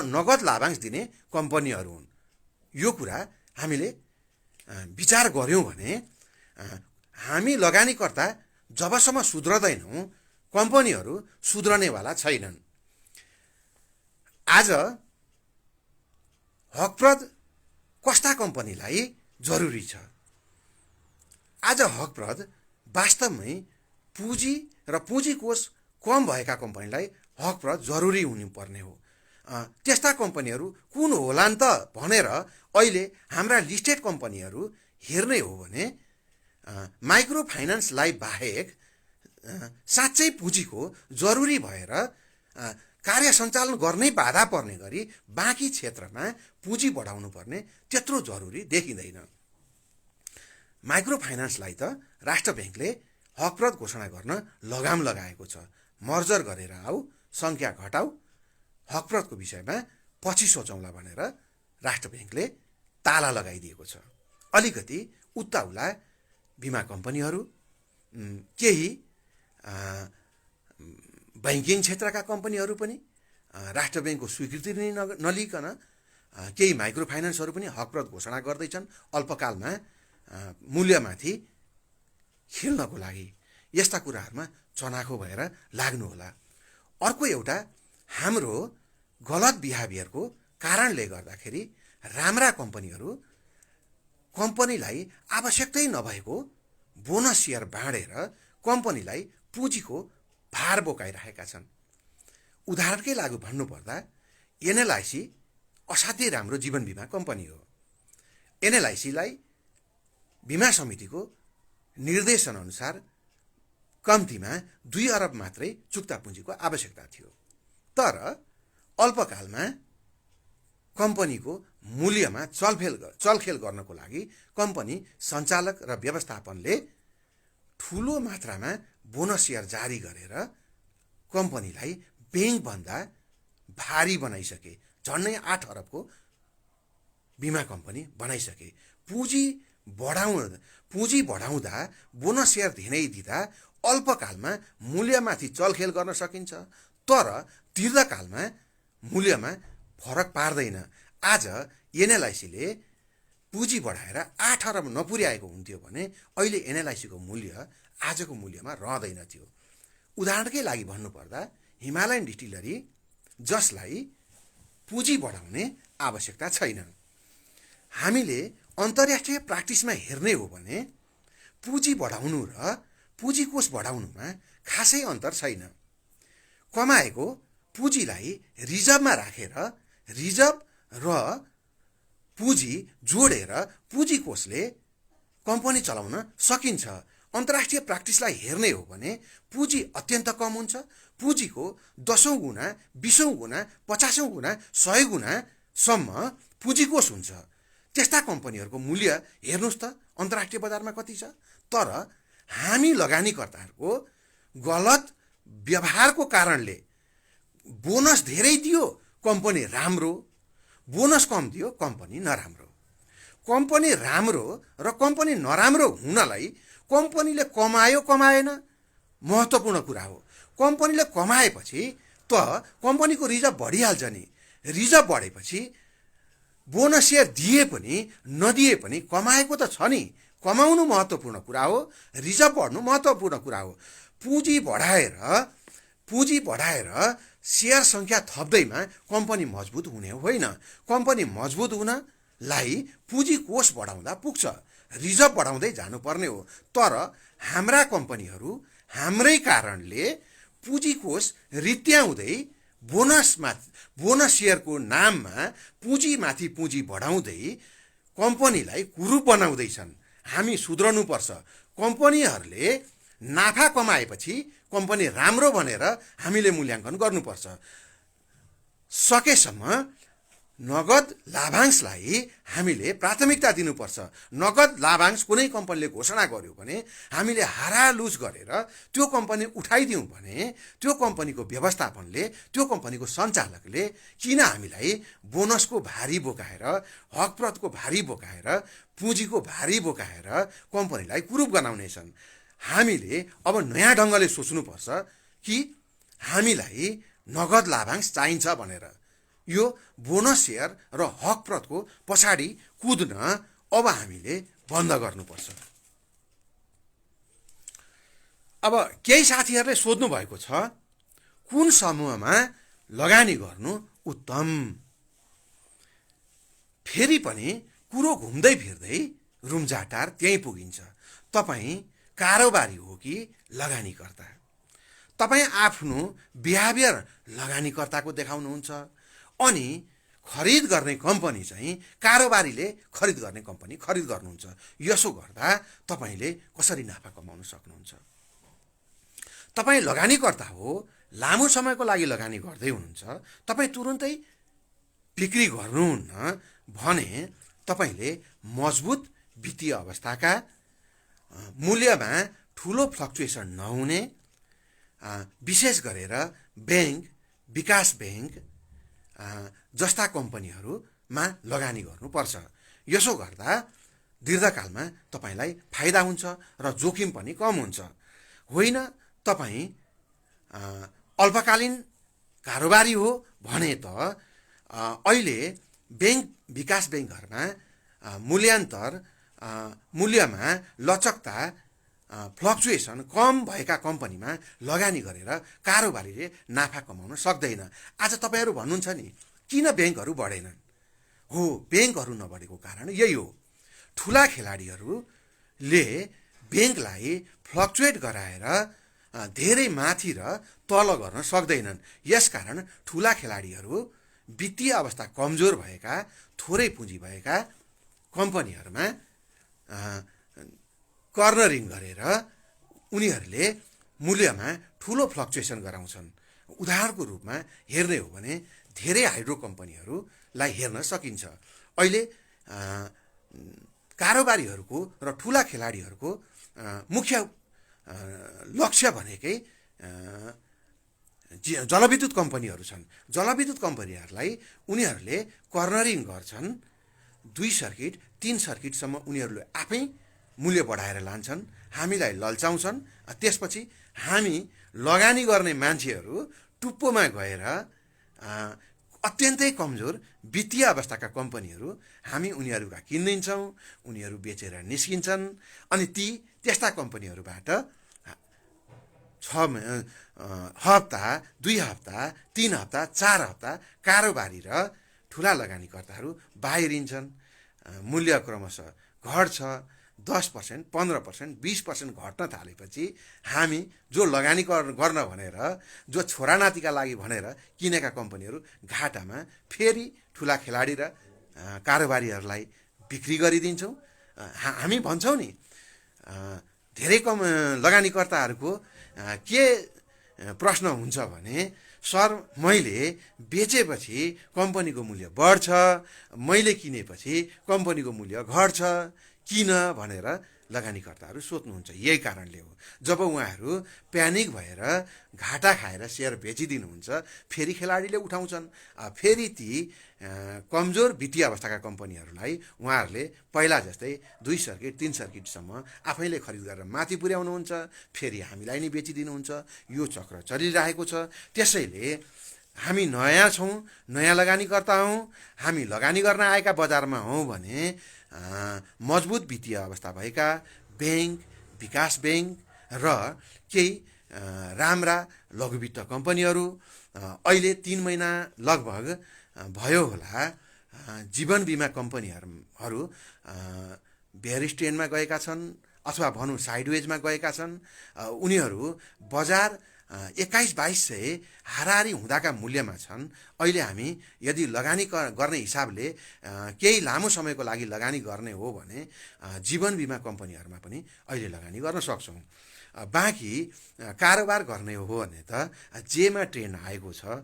नगद लाभांश दिने कम्पनीहरू हुन्। यो कुरा हामीले विचार गर्यौँ भने हामी लगानीकर्ता जबसम्म सुध्रदैनौँ, कम्पनीहरू सुध्रनेवाला छैनन्। आज हकप्रद कस्ता कम्पनीलाई जरुरी छ? आज हकप्रद वास्तवमै पुँजी र पुँजी कोष कम भएका कम्पनीलाई हकप्रद जरुरी हुनुपर्ने हो। त्यस्ता कम्पनीहरू कुन होलान् त भनेर अहिले हाम्रा लिस्टेड कम्पनीहरू हेर्ने हो भने माइक्रो फाइनान्सलाई बाहेक साँच्चै पुँजीको जरुरी भएर कार्य सञ्चालन गर्नै बाधा पर्ने गरी बाँकी क्षेत्रमा पुँजी बढाउनु पर्ने त्यत्रो जरुरी देखिँदैन। माइक्रो फाइनान्सलाई त राष्ट्र ब्याङ्कले हकप्रद घोषणा गर्न लगाम लगाएको छ। मर्जर गरेर आऊ, सङ्ख्या घटाऊ, हकप्रदको विषयमा पछि सोचौँला भनेर राष्ट्र ब्याङ्कले ताला लगाइदिएको छ। अलिकति उत्ताउला बिमा कम्पनीहरू, केही बैंकिङ क्षेत्रका कम्पनीहरू पनि राष्ट्र ब्याङ्कको स्वीकृति नै नलिकन केही माइक्रो फाइनान्सहरू पनि हकप्रद घोषणा गर्दैछन् अल्पकालमा मूल्यमाथि खेल्नको लागि। यस्ता कुराहरूमा चनाखो भएर लाग्नुहोला। अर्को एउटा हाम्रो गलत बिहेभियरको कारणले गर्दाखेरि राम्रा कम्पनीहरू कम्पनीलाई आवश्यकतै नभएको बोनस सेयर बाँडेर कम्पनीलाई पुँजीको भार बोकाइरहेका छन्। उदाहरणकै लागि भन्नुपर्दा एनएलआइसी असाध्यै राम्रो जीवन बिमा कम्पनी हो। एनएलआइसीलाई बिमा समितिको निर्देशन अनुसार कम्तीमा 2 अरब मात्रै चुक्ता पुँजीको आवश्यकता थियो। तर अल्पकालमा कम्पनीको मूल्यमा चलखेल गर्नको लागि कम्पनी सञ्चालक र व्यवस्थापनले ठुलो मात्रामा बोनस सेयर जारी गरेर कम्पनीलाई ब्याङ्कभन्दा भारी बनाइसके। झन्डै 8 अरबको बिमा कम्पनी बनाइसके। पुँजी बढाउँदा बोनस सेयर धेरै दिँदा अल्पकालमा मूल्यमाथि चलखेल गर्न सकिन्छ, तर दीर्घकालमा मूल्यमा फरक पार्दैन। आज एनएलआइसीले पुँजी बढाएर 8 अरब नपुर्याएको हुन्थ्यो भने अहिले एनएलआइसीको मूल्य आजको मूल्यमा रहँदैन थियो। उदाहरणकै लागि भन्नुपर्दा हिमालयन डिस्टिलरी, जसलाई पुँजी बढाउने आवश्यकता छैन। हामीले अन्तर्राष्ट्रिय प्र्याक्टिसमा हेर्ने हो भने पुँजी बढाउनु र पुँजी कोष बढाउनुमा खासै अन्तर छैन। कमाएको पुँजीलाई रिजर्भमा राखेर रिजर्भ र पुँजी जोडेर पुँजी कोषले कम्पनी चलाउन सकिन्छ। अन्तर्राष्ट्रिय प्र्याक्टिसलाई हेर्ने हो भने पुँजी अत्यन्त कम हुन्छ। पुँजीको 10औं गुणा, 20औं गुणा, 50औं गुणा, 100 गुणासम्म पुँजी कोष हुन्छ। त्यस्ता कम्पनीहरूको मूल्य हेर्नुहोस् त अन्तर्राष्ट्रिय बजारमा कति छ। तर हामी लगानीकर्ताहरूको गलत व्यवहारको कारणले बोनस धेरै दियो, कम्पनी राम्रो, बोनस कम दियो, कम्पनी नराम्रो। कम्पनी राम्रो र कम्पनी नराम्रो हुनलाई कम्पनीले कमायो कमाएन महत्त्वपूर्ण कुरा हो। कम्पनीले कमाएपछि त कम्पनीको रिजर्भ बढिहाल्छ नि। रिजर्भ बढेपछि बोनस सेयर दिए पनि नदिए पनि कमाएको त छ नि। कमाउनु महत्त्वपूर्ण कुरा हो, रिजर्भ बढ्नु महत्त्वपूर्ण कुरा हो। पुँजी बढाएर सेयर सङ्ख्या थप्दैमा कम्पनी मजबुत हुने होइन। कम्पनी मजबुत हुनलाई पुँजी कोष बढाउँदा पुग्छ, रिजर्भ बढाउँदै जानुपर्ने हो। तर हाम्रा कम्पनीहरू हाम्रै कारणले पुँजी कोष रित्याउँदै बोनस सेयरको नाममा पुँजीमाथि पुँजी बढाउँदै कम्पनीलाई कुरूप बनाउँदैछन्। हामी सुध्रनुपर्छ। कम्पनीहरूले नाफा कमाएपछि कम्पनी राम्रो भनेर हामीले मूल्याङ्कन गर्नुपर्छ। सकेसम्म नगद लाभांशलाई हामीले प्राथमिकता दिनुपर्छ। नगद लाभांश कुनै कम्पनीले घोषणा गर्यो भने हामीले हारालुज गरेर त्यो कम्पनी उठाइदिउँ भने त्यो कम्पनीको व्यवस्थापनले, त्यो कम्पनीको सञ्चालकले किन हामीलाई बोनसको भारी बोकाएर, हकप्रतको भारी बोकाएर, पुँजीको भारी बोकाएर कम्पनीलाई कुरूप बनाउनेछन्। हामीले अब नयाँ ढङ्गले सोच्नुपर्छ कि हामीलाई नगद लाभांश चाहिन्छ भनेर। यो बोनस सेयर र हकप्रतको पछाडि कुद्न अब हामीले बन्द गर्नुपर्छ। अब केही साथीहरूले सोध्नु भएको छ, कुन समूहमा लगानी गर्नु उत्तम? फेरि पनि कुरो घुम्दै फिर्दै रुम्जाटार त्यहीँ पुगिन्छ। तपाईँ कारोबारी हो कि लगानीकर्ता? तपाईँ आफ्नो बिहेभियर लगानीकर्ताको देखाउनुहुन्छ अनि खरिद गर्ने कम्पनी चाहिँ कारोबारीले खरिद गर्ने कम्पनी खरिद गर्नुहुन्छ। यसो गर्दा तपाईँले कसरी नाफा कमाउन सक्नुहुन्छ? तपाईँ लगानीकर्ता हो, लामो समयको लागि लगानी गर्दै हुनुहुन्छ, तपाईँ तुरुन्तै बिक्री गर्नुहुन्न भने तपाईँले मजबुत वित्तीय अवस्थाका, मूल्यमा ठुलो फ्लक्चुएसन नहुने, विशेष गरेर ब्याङ्क, विकास ब्याङ्क जस्ता कम्पनीहरूमा लगानी गर्नुपर्छ। यसो गर्दा दीर्घकालमा तपाईँलाई फाइदा हुन्छ र जोखिम पनि कम हुन्छ। होइन तपाईँ अल्पकालीन कारोबारी हो भने त अहिले ब्याङ्क, विकास ब्याङ्कहरूमा मूल्यमा लचकता, फ्लक्चुएसन कम भएका कम्पनीमा लगानी गरेर कारोबारीले नाफा कमाउन सक्दैन। आज तपाईँहरू भन्नुहुन्छ नि किन ब्याङ्कहरू बढेनन्? हो, ब्याङ्कहरू नबढेको कारण यही हो। ठुला खेलाडीहरूले ब्याङ्कलाई फ्लक्चुएट गराएर धेरै माथि र तल गर्न सक्दैनन्। यसकारण ठुला खेलाडीहरू, वित्तीय अवस्था कमजोर भएका, थोरै पुँजी भएका कम्पनीहरूमा कर्नरिङ गरेर उनीहरूले मूल्यमा ठुलो फ्लक्चुएसन गराउँछन्। उदाहरणको रूपमा हेर्ने हो भने धेरै हाइड्रो कम्पनीहरूलाई हेर्न सकिन्छ। अहिले कारोबारीहरूको र ठुला खेलाडीहरूको मुख्य लक्ष्य भनेकै जलविद्युत कम्पनीहरू छन्। जलविद्युत कम्पनीहरूलाई उनीहरूले कर्नरिङ गर्छन्। 2 सर्किट 3 सर्किटसम्म उनीहरूले आफै मूल्य बढाएर लान्छन्, हामीलाई लल्चाउँछन्। त्यसपछि हामी लगानी गर्ने मान्छेहरू टुप्पोमा गएर अत्यन्तै कमजोर वित्तीय अवस्थाका कम्पनीहरू हामी उनीहरूका किनिदिन्छौँ, उनीहरू बेचेर निस्किन्छन् अनि त्यस्ता कम्पनीहरूबाट हप्ता, 2 हप्ता, 3 हप्ता, 4 हप्ता कारोबारी र ठुला लगानीकर्ताहरू बाहिरिन्छन्। मूल्य क्रमशः घट्छ। 10%, 15%, 20% घट्न थालेपछि हामी जो लगानी गर्न भनेर, जो छोरानातिका लागि भनेर किनेका कम्पनीहरू घाटामा फेरि ठुला खेलाडी र कारोबारीहरूलाई बिक्री गरिदिन्छौँ। हामी भन्छौँ नि, धेरै लगानीकर्ताहरूको के प्रश्न हुन्छ भने, सर मैले बेचेपछि कम्पनीको मूल्य बढ्छ, मैले किनेपछि कम्पनीको मूल्य घट्छ किन भनेर लगानीकर्ताहरू सोध्नुहुन्छ। यही कारणले हो, जब उहाँहरू प्यानिक भएर घाटा खाएर सेयर बेचिदिनुहुन्छ, फेरि खेलाडीले उठाउँछन्। फेरि ती कमजोर वित्तीय अवस्थाका कम्पनीहरूलाई उहाँहरूले पहिला जस्तै 2 सर्किट 3 सर्किटसम्म आफैले खरिद गरेर माथि पुर्याउनुहुन्छ, फेरि हामीलाई नै बेचिदिनुहुन्छ। यो चक्र चलिरहेको छ। त्यसैले हामी नयाँ छौँ, नयाँ लगानीकर्ता हौँ, हामी लगानी गर्न आएका बजारमा हौँ भने मजबुत वित्तीय अवस्था भएका ब्याङ्क, विकास ब्याङ्क र केही राम्रा लघुवित्त कम्पनीहरू, अहिले 3 महिना लगभग भयो होला जीवन बिमा कम्पनीहरू बेयर स्ट्यान्डमा गएका छन् अथवा भनौँ साइडवेजमा गएका छन्। उनीहरू बजार 21-2200 हाराहारी हुँदाका मूल्यमा छन्। अहिले हामी यदि लगानी गर्ने हिसाबले केही लामो समयको लागि लगानी गर्ने हो भने जीवन बिमा कम्पनीहरूमा पनि अहिले लगानी गर्न सक्छौँ। बाँकी कारोबार गर्ने हो भने त जेमा ट्रेन्ड आएको छ,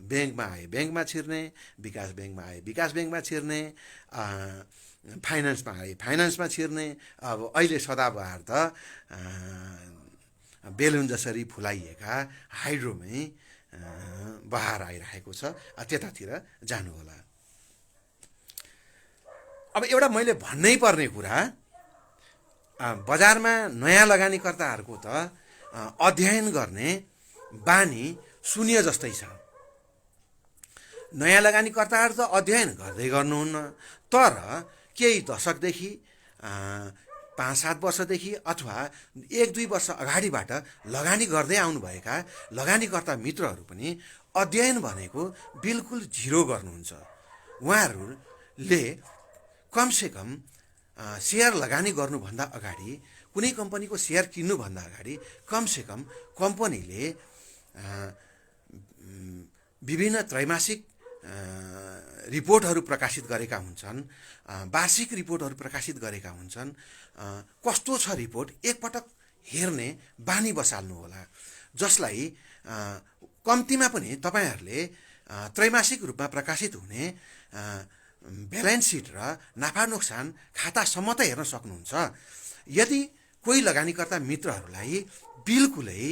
ब्याङ्कमा आए ब्याङ्कमा छिर्ने, विकास ब्याङ्कमा आए विकास ब्याङ्कमा छिर्ने, फाइनेन्समा आए फाइनेन्समा छिर्ने। अब अहिले सदाबहार त बेलुन जसरी फुलाइएका हाइड्रोमै बहार आइरहेको छ, त्यतातिर जानुहोला। अब एउटा मैले भन्नै पर्ने कुरा, बजारमा नयाँ लगानीकर्ताहरूको त अध्ययन गर्ने बानी शून्य जस्तै छ। नयाँ लगानीकर्ताहरू त अध्ययन गर्दै गर्नुहुन्न, तर केही दशकदेखि 5-7 वर्षदेखि अथवा 1-2 वर्ष अगाडिबाट लगानी गर्दै आउनुभएका लगानीकर्ता मित्रहरू पनि अध्ययन भनेको बिल्कुल जिरो गर्नुहुन्छ। उहाँहरूले कमसेकम सेयर लगानी गर्नुभन्दा अगाडि, कुनै कम्पनीको सेयर किन्नुभन्दा अगाडि कमसेकम कम्पनीले विभिन्न त्रैमासिक रिपोर्टहरू प्रकाशित गरेका हुन्छन्, वार्षिक रिपोर्टहरू प्रकाशित गरेका हुन्छन्। कस्तो छ रिपोर्ट एकपटक हेर्ने बानी बसाल्नु होला, जसलाई कम्तीमा पनि तपाईँहरूले त्रैमासिक रूपमा प्रकाशित हुने ब्यालेन्स सिट र नाफा नोक्सान खातासम्म त हेर्न सक्नुहुन्छ। यदि कोही लगानीकर्ता मित्रहरूलाई बिल्कुलै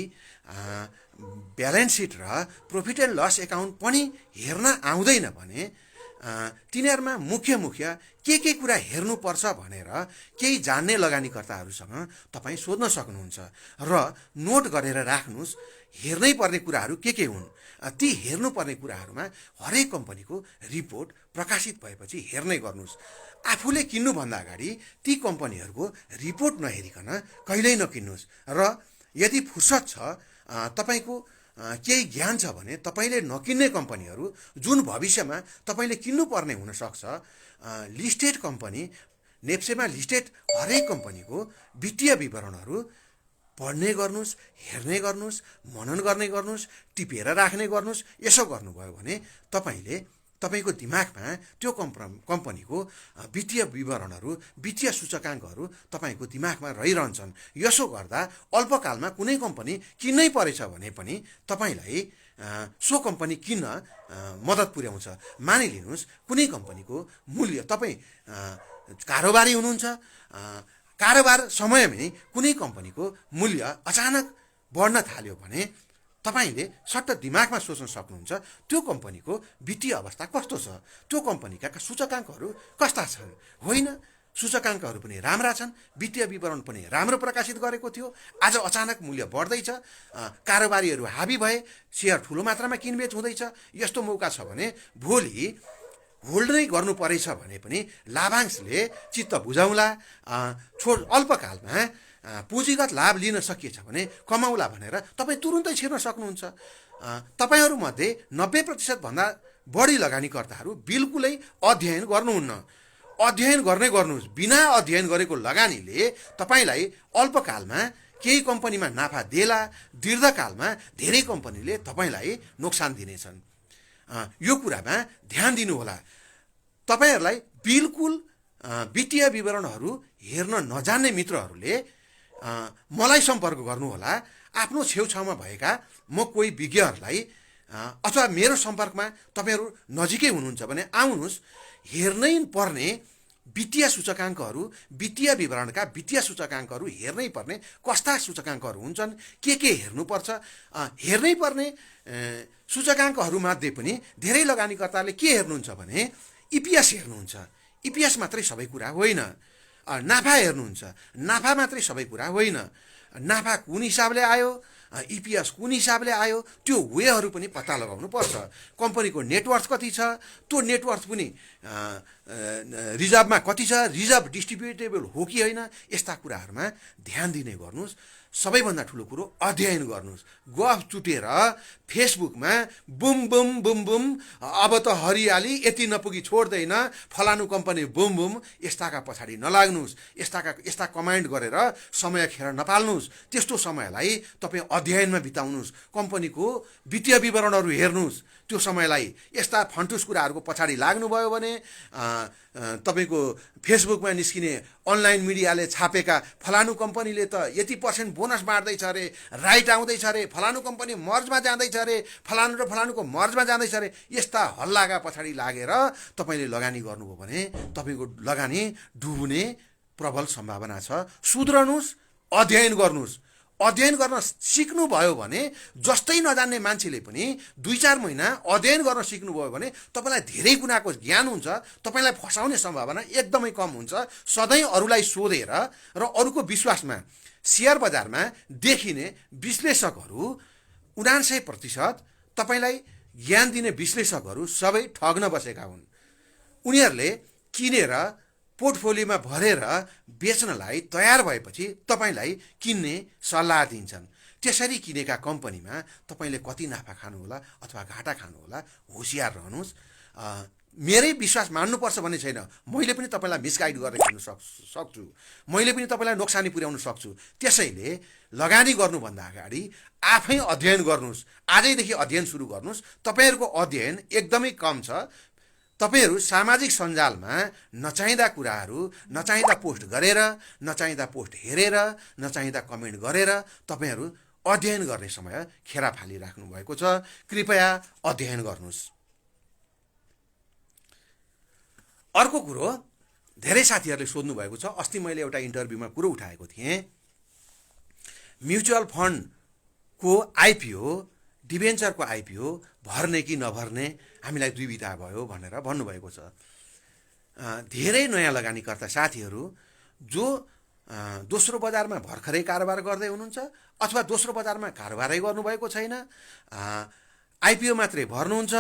ब्यालेन्स सिट र प्रफिट एन्ड लस एकाउन्ट पनि हेर्न आउँदैन भने तिनीहरूमा मुख्य के कुरा हेर्नुपर्छ भनेर केही जान्ने लगानीकर्ताहरूसँग तपाईँ सोध्न सक्नुहुन्छ र नोट गरेर राख्नुहोस्। हेर्नै पर्ने कुराहरू के हुन्, ती हेर्नुपर्ने कुराहरूमा हरेक कम्पनीको रिपोर्ट प्रकाशित भएपछि हेर्ने गर्नुहोस्। आफूले किन्नुभन्दा अगाडि ती कम्पनीहरूको रिपोर्ट नहेरिकन कहिल्यै नकिन्नुहोस्। र यदि फुर्सद छ, तपाईँको केही ज्ञान छ भने तपाईँले नकिन्ने कम्पनीहरू जुन भविष्यमा तपाईँले किन्नुपर्ने हुनसक्छ, लिस्टेड कम्पनी, नेप्सेमा लिस्टेड हरेक कम्पनीको वित्तीय विवरणहरू पढ्ने गर्नुहोस्, हेर्ने गर्नुहोस्, मनन गर्ने गर्नुहोस्, टिपेर राख्ने गर्नुहोस्। यसो गर्नुभयो भने तपाईँको दिमागमा त्यो कम्पनीको वित्तीय विवरणहरू, वित्तीय सूचकाङ्कहरू तपाईँको दिमागमा रहिरहन्छन्। यसो गर्दा अल्पकालमा कुनै कम्पनी किन्नै परेछ भने पनि तपाईँलाई सो कम्पनी किन्न मद्दत पुर्याउँछ। मानिलिनुहोस् कुनै कम्पनीको मूल्य, तपाईँ कारोबारी हुनुहुन्छ, कारोबार समयमै कुनै कम्पनीको मूल्य अचानक बढ्न थाल्यो भने तपाईँले सट्ट दिमागमा सोच्न सक्नुहुन्छ त्यो कम्पनीको वित्तीय अवस्था कस्तो छ, त्यो कम्पनीका सूचकाङ्कहरू कस्ता छन्। होइन, सूचकाङ्कहरू पनि राम्रा छन्, वित्तीय विवरण पनि राम्रो प्रकाशित गरेको थियो, आज अचानक मूल्य बढ्दैछ, कारोबारीहरू हाबी भए, सेयर ठुलो मात्रामा किनबेच हुँदैछ। यस्तो मौका छ भने भोलि होल्ड नै गर्नु परेछ भने पनि लाभांशले चित्त बुझाउला। अल्पकालमा पुँजीगत लाभ लिन सकिएछ भने कमाउला भनेर तपाईँ तुरुन्तै छिर्न सक्नुहुन्छ। तपाईँहरूमध्ये 90% भन्दा बढी लगानीकर्ताहरू बिल्कुलै अध्ययन गर्नुहुन्न। अध्ययन गर्नुहोस्। बिना अध्ययन गरेको लगानीले तपाईँलाई अल्पकालमा केही कम्पनीमा नाफा देला, दीर्घकालमा धेरै कम्पनीले तपाईँलाई नोक्सान दिनेछन्। यो कुरामा ध्यान दिनुहोला। तपाईँहरूलाई बिल्कुल वित्तीय विवरणहरू हेर्न नजान्ने मित्रहरूले मलाई सम्पर्क गर्नुहोला। आफ्नो छेउछाउमा भएका म कोही विज्ञहरूलाई अथवा मेरो सम्पर्कमा तपाईँहरू नजिकै हुनुहुन्छ भने आउनुहोस्। हेर्नै पर्ने वित्तीय सूचकाङ्कहरू, वित्तीय विवरणका वित्तीय सूचकाङ्कहरू हेर्नै पर्ने कस्ता सूचकाङ्कहरू हुन्छन्, के हेर्नुपर्छ। हेर्नै पर्ने सूचकाङ्कहरूमध्ये पनि धेरै लगानीकर्ताले के हेर्नुहुन्छ भने इपिएस हेर्नुहुन्छ। इपिएस मात्रै सबै कुरा होइन। नाफा हेर्नुहुन्छ। नाफा मात्रै सबै कुरा होइन। नाफा कुन हिसाबले आयो, इपिएस कुन हिसाबले आयो, त्यो वेहरू पनि पत्ता लगाउनु पर्छ। कम्पनीको नेटवर्थ कति छ, त्यो नेटवर्थ पनि रिजर्भमा कति छ, रिजर्भ डिस्ट्रिब्युटेबल हो कि होइन, यस्ता कुराहरूमा ध्यान दिने गर्नुहोस्। सबैभन्दा ठुलो कुरो अध्ययन गर्नुहोस्। गफ चुटेर फेसबुकमा बुम बुम बुम बुम अब त हरियाली यति नपुगी छोड्दैन, फलानु कम्पनी बुम बुम, यस्ताका पछाडि नलाग्नुहोस्। यस्ता कमान्ड गरेर समय खेर नपाल्नुहोस्। त्यस्तो समयलाई तपाईँ अध्ययनमा बिताउनुहोस्। कम्पनीको वित्तीय विवरणहरू हेर्नुहोस्। त्यो समयलाई यस्ता फन्टुस कुराहरूको पछाडि लाग्नुभयो भने तपाईँको फेसबुकमा निस्किने अनलाइन मिडियाले छापेका फलानु कम्पनीले त यति % बोनस बाँड्दैछ अरे, राइट आउँदैछ अरे, फलानु कम्पनी मर्जमा जाँदैछ अरे, फलानु र फलानुको मर्जमा जाँदैछ अरे, यस्ता हल्लाका पछाडि लागेर तपाईँले लगानी गर्नुभयो भने तपाईँको लगानी डुब्ने प्रबल सम्भावना छ। सुध्रनुहोस्, अध्ययन गर्नुहोस्। अध्ययन गर्न सिक्नुभयो भने जस्तै नजान्ने मान्छेले पनि 2-4 महिना अध्ययन गर्न सिक्नुभयो भने तपाईँलाई धेरै गुणाको ज्ञान हुन्छ। तपाईँलाई फसाउने सम्भावना एकदमै कम हुन्छ। सधैँ अरूलाई सोधेर र अरूको विश्वासमा सेयर बजारमा देखिने विश्लेषकहरू 79% तपाईँलाई ज्ञान दिने विश्लेषकहरू सबै ठग्न बसेका हुन्। उनीहरूले किनेर पोर्टफोलियोमा भरेर बेच्नलाई तयार भएपछि तपाईँलाई किन्ने सल्लाह दिन्छन्। त्यसरी किनेका कम्पनीमा तपाईँले कति नाफा खानुहोला अथवा घाटा खानुहोला, होसियार रहनुहोस्। मेरै विश्वास मान्नुपर्छ भन्ने छैन। मैले पनि तपाईँलाई मिसगाइड गरेर हिँड्न सक्छु। मैले पनि तपाईँलाई नोक्सानी पुर्याउन सक्छु। त्यसैले लगानी गर्नुभन्दा अगाडि आफै अध्ययन गर्नुहोस्। आजैदेखि अध्ययन सुरु गर्नुहोस्। तपाईँहरूको अध्ययन एकदमै कम छ। तपाईँहरू सामाजिक सञ्जालमा नचाहिँदा कुराहरू, नचाहिँदा पोस्ट गरेर, नचाहिँदा पोस्ट हेरेर, नचाहिँदा कमेन्ट गरेर तपाईँहरू अध्ययन गर्ने समय खेरा फालिराख्नु भएको छ। कृपया अध्ययन गर्नुहोस्। अर्को कुरो, धेरै साथीहरूले सोध्नु भएको छ। अस्ति मैले एउटा इन्टरभ्यूमा कुरो उठाएको थिएँ। म्युचुअल फन्डको आइपिओ, डिभेन्चरको आइपिओ भर्ने कि नभर्ने हामीलाई दुविधा भयो भनेर भन्नुभएको छ। धेरै नयाँ लगानीकर्ता साथीहरू जो दोस्रो बजारमा भर्खरै कारोबार गर्दै हुनुहुन्छ अथवा दोस्रो बजारमा कारोबारै गर्नुभएको छैन, आइपिओ मात्रै भर्नुहुन्छ,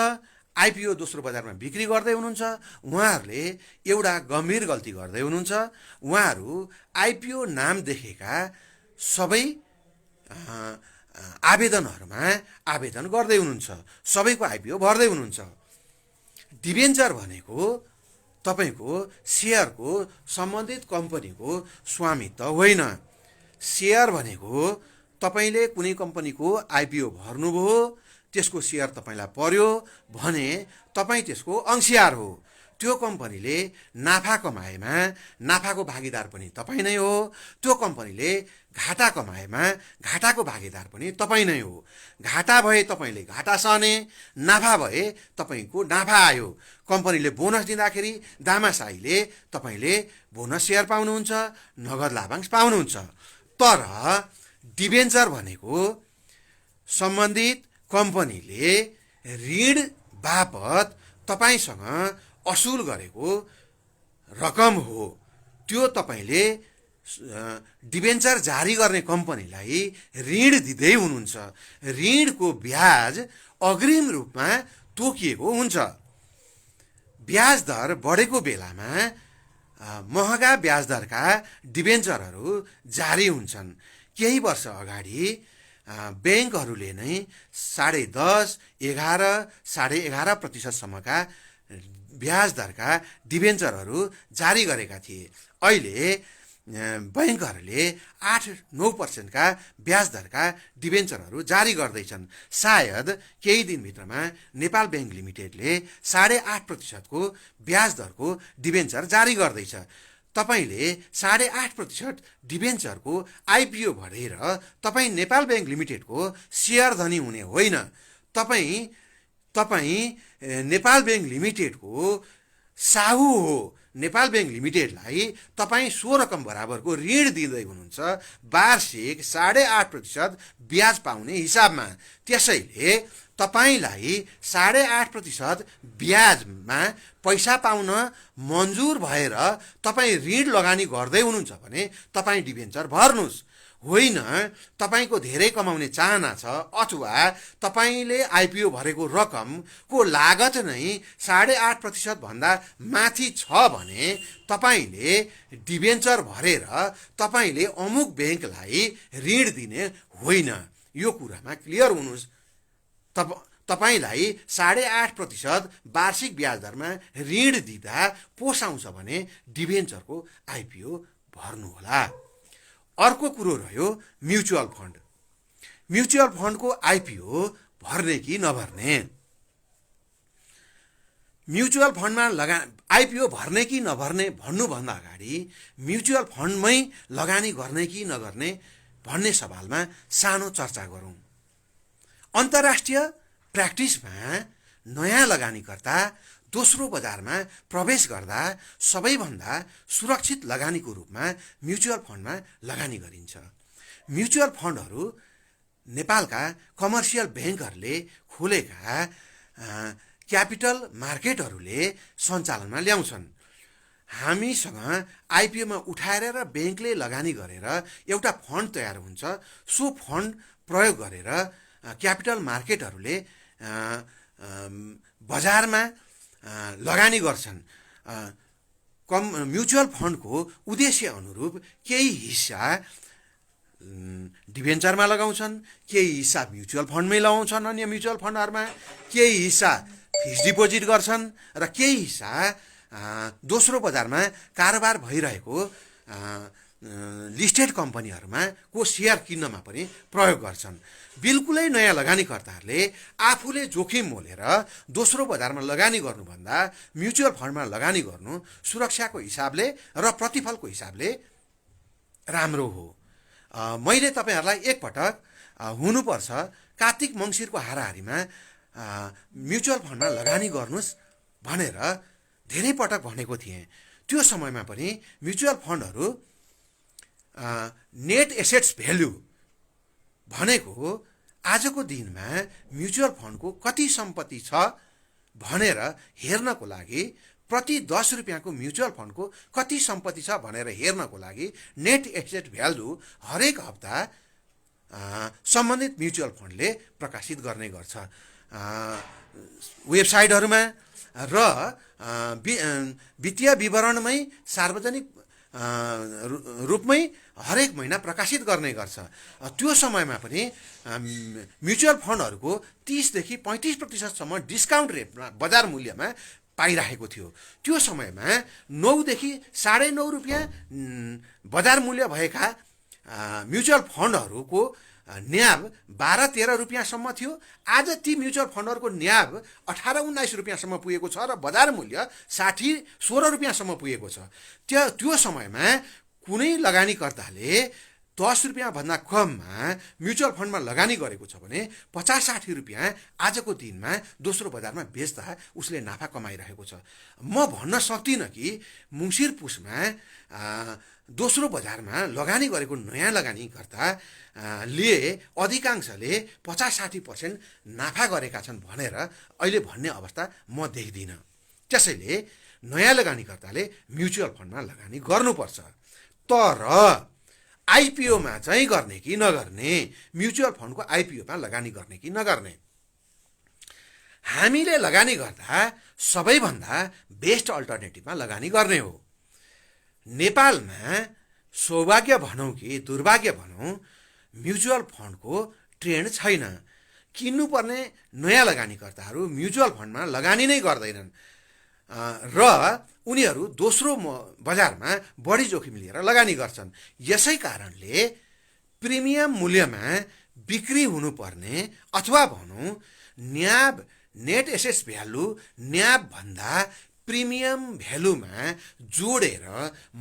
आइपिओ दोस्रो बजारमा बिक्री गर्दै हुनुहुन्छ, उहाँहरूले एउटा गम्भीर गल्ती गर्दै हुनुहुन्छ। उहाँहरू आइपिओ नाम देखेका सबै आवेदनहरूमा आवेदन गर्दै हुनुहुन्छ, सबैको आइपिओ भर्दै हुनुहुन्छ। डिभेन्चर भनेको तपाईँको सेयरको सम्बन्धित कम्पनीको स्वामित्व होइन। सेयर भनेको तपाईँले कुनै कम्पनीको आइपिओ भर्नुभयो, त्यसको सेयर तपाईँलाई पर्यो भने तपाईँ त्यसको अंशियार हो। त्यो कम्पनीले नाफा कमाएमा नाफाको भागीदार पनि तपाईँ नै हो। त्यो कम्पनीले घाटा कमाएमा घाटाको भागीदार पनि तपाईँ नै हो। घाटा भए तपाईँले घाटा सहने, नाफा भए तपाईँको नाफा आयो। कम्पनीले बोनस दिँदाखेरि दामासाहीले तपाईँले बोनस सेयर पाउनुहुन्छ, नगद लाभांश पाउनुहुन्छ। तर डिभेन्चर भनेको सम्बन्धित कम्पनीले ऋण बापत तपाईँसँग असुल गरेको रकम हो। त्यो तपाईँले डिभेन्चर जारी गर्ने कम्पनीलाई ऋण दिँदै हुनुहुन्छ। ऋणको ब्याज अग्रिम रूपमा तोकिएको हुन्छ। ब्याज दर बढेको बेलामा महँगा ब्याजदरका डिबेन्चरहरू जारी हुन्छन्। केही वर्ष अगाडि ब्याङ्कहरूले नै 10.5, 11, 11.5%सम्मका ब्याज दरका डिबेन्चरहरू जारी गरेका थिए। अहिले ब्याङ्कहरूले 8-9% का ब्याज दरका डिबेन्चरहरू जारी गर्दैछन्। सायद केही दिनभित्रमा नेपाल ब्याङ्क लिमिटेडले 8.5% को ब्याज दरको डिबेन्चर जारी गर्दैछ। तपाईले 8.5% डिबेन्चरको आइपिओ भरेर तपाईँ नेपाल ब्याङ्क लिमिटेडको सेयर धनी हुने होइन। तपाईँ नेपाल ब्याङ्क लिमिटेडको साहु हो। नेपाल ब्याङ्क लिमिटेडलाई तपाईँ सो रकम बराबरको ऋण दिँदै हुनुहुन्छ, वार्षिक 8.5% ब्याज पाउने हिसाबमा। त्यसैले तपाईलाई 8.5% ब्याजमा पैसा पाउन मन्जुर भएर तपाईँ ऋण लगानी गर्दै हुनुहुन्छ भने तपाईँ डिबेन्चर भर्नुहोस्। होइन तपाईको धेरै कमाउने चाहना छ अथवा तपाईले आइपिओ भरेको रकमको लागत नै 8.5% भन्दा माथि छ भने तपाईले डिबेन्चर भरेर तपाईले अमुक ब्याङ्कलाई ऋण दिने होइन। यो कुरामा क्लियर हुनुहोस्। तपाईलाई 8.5% वार्षिक ब्याज दरमा ऋण दिँदा पोसाउँछ भने डिबेन्चरको आइपिओ भर्नुहोला। अर्को कुरो रह्यो म्युचुअल फन्ड। म्युचुअल फन्डको आइपिओ भर्ने कि नभर्ने। म्युचुअल फन्डमा आइपिओ भर्ने कि नभर्ने भन्नुभन्दा अगाडि म्युचुअल फन्डमै लगानी गर्ने कि नगर्ने भन्ने सवालमा सानो चर्चा गरौँ। अन्तर्राष्ट्रिय प्र्याक्टिसमा नयाँ लगानीकर्ता दोस्रो बजारमा प्रवेश गर्दा सबैभन्दा सुरक्षित लगानीको रूपमा म्युचुअल फन्डमा लगानी गरिन्छ। म्युचुअल फन्डहरू नेपालका कमर्सियल ब्याङ्कहरूले खोलेका क्यापिटल मार्केटहरूले सञ्चालनमा ल्याउँछन्। हामीसँग आइपिओमा उठाएर र ब्याङ्कले लगानी गरेर एउटा फन्ड तयार हुन्छ। सो फन्ड प्रयोग गरेर क्यापिटल मार्केटहरूले बजारमा लगानी गर्छन्। म्युचुअल फन्डको उद्देश्य अनुरूप केही हिस्सा डिबेन्चरमा लगाउँछन्, केही हिस्सा म्युचुअल फन्डमै लगाउँछन् अन्य म्युचुअल फन्डहरूमा, केही हिस्सा फिक्स डिपोजिट गर्छन् र केही हिस्सा दोस्रो बजारमा कारोबार भइरहेको लिस्टेड कम्पनीहरूमा को सेयर किन्नमा पनि प्रयोग गर्छन्। बिल्कुलै नयाँ लगानीकर्ताहरूले आफूले जोखिम मोलेर दोस्रो बजारमा लगानी गर्नुभन्दा म्युचुअल फन्डमा लगानी गर्नु सुरक्षाको हिसाबले र प्रतिफलको हिसाबले राम्रो हो। मैले तपाईँहरूलाई एकपटक हुनुपर्छ कार्तिक मङ्सिरको हाराहारीमा म्युचुअल फन्डमा लगानी गर्नुहोस् भनेर धेरै पटक भनेको थिएँ। त्यो समयमा पनि म्युचुअल फन्डहरू नेट एसेट्स भ्याल्यु भनेको आजको दिनमा म्युचुअल फन्डको कति सम्पत्ति छ भनेर हेर्नको लागि, प्रति 10 रुपियाँको म्युचुअल फन्डको कति सम्पत्ति छ भनेर हेर्नको लागि नेट एसेट भ्यालु हरेक हप्ता सम्बन्धित म्युचुअल फन्डले प्रकाशित गर्ने गर्छ वेबसाइटहरूमा र वित्तीय विवरणमै सार्वजनिक रूपमै हरेक महिना प्रकाशित गर्ने गर्छ। त्यो समयमा पनि म्युचुअल फन्डहरूको 30 देखि 35% डिस्काउन्ट रेटमा बजार मूल्यमा पाइरहेको थियो। त्यो समयमा 9 देखि 9.5 रुपियाँ बजार मूल्य भएका म्युचुअल फन्डहरूको न्याब 12-13 रुपियाँसम्म थियो। आज ती म्युचुअल फन्डहरूको न्याब 18-19 रुपियाँसम्म पुगेको छ र बजार मूल्य 16 रुपियाँसम्म पुगेको छ। त्यो समयमा कुनै लगानीकर्ताले 10 रुपियाँ भन्दा कममा म्युचुअल फन्डमा लगानी गरेको छ भने 50-60 रुपियाँ आजको दिनमा दोस्रो बजारमा बेच्दा उसले नाफा कमाइरहेको छ। म भन्न सक्दिनँ कि मुङ्सिर पुसमा दोस्रो बजारमा लगानी गरेको नयाँ लगानीकर्ताले अधिकांशले 50-60% नाफा गरेका छन् भनेर अहिले भन्ने अवस्था म देख्दिनँ। त्यसैले नयाँ लगानीकर्ताले म्युचुअल फन्डमा लगानी गर्नुपर्छ। तर आइपिओमा चाहिँ गर्ने कि नगर्ने, म्युचुअल फन्डको आइपिओमा लगानी गर्ने कि नगर्ने। हामीले लगानी गर्दा सबैभन्दा बेस्ट अल्टरनेटिभमा लगानी गर्ने हो। नेपालमा सौभाग्य भनौँ कि दुर्भाग्य भनौँ म्युचुअल फन्डको ट्रेन्ड छैन। किन्नुपर्ने नयाँ लगानीकर्ताहरू म्युचुअल फन्डमा लगानी नै गर्दैनन् र उनीहरू दोस्रो बजारमा बढी जोखिम लिएर लगानी गर्छन्। यसै कारणले प्रिमियम मूल्यमा बिक्री हुनुपर्ने अथवा भनौँ न्याब नेट एसेट्स भ्यालु न्याब भन्दा प्रिमियम भ्यालुमा जोडेर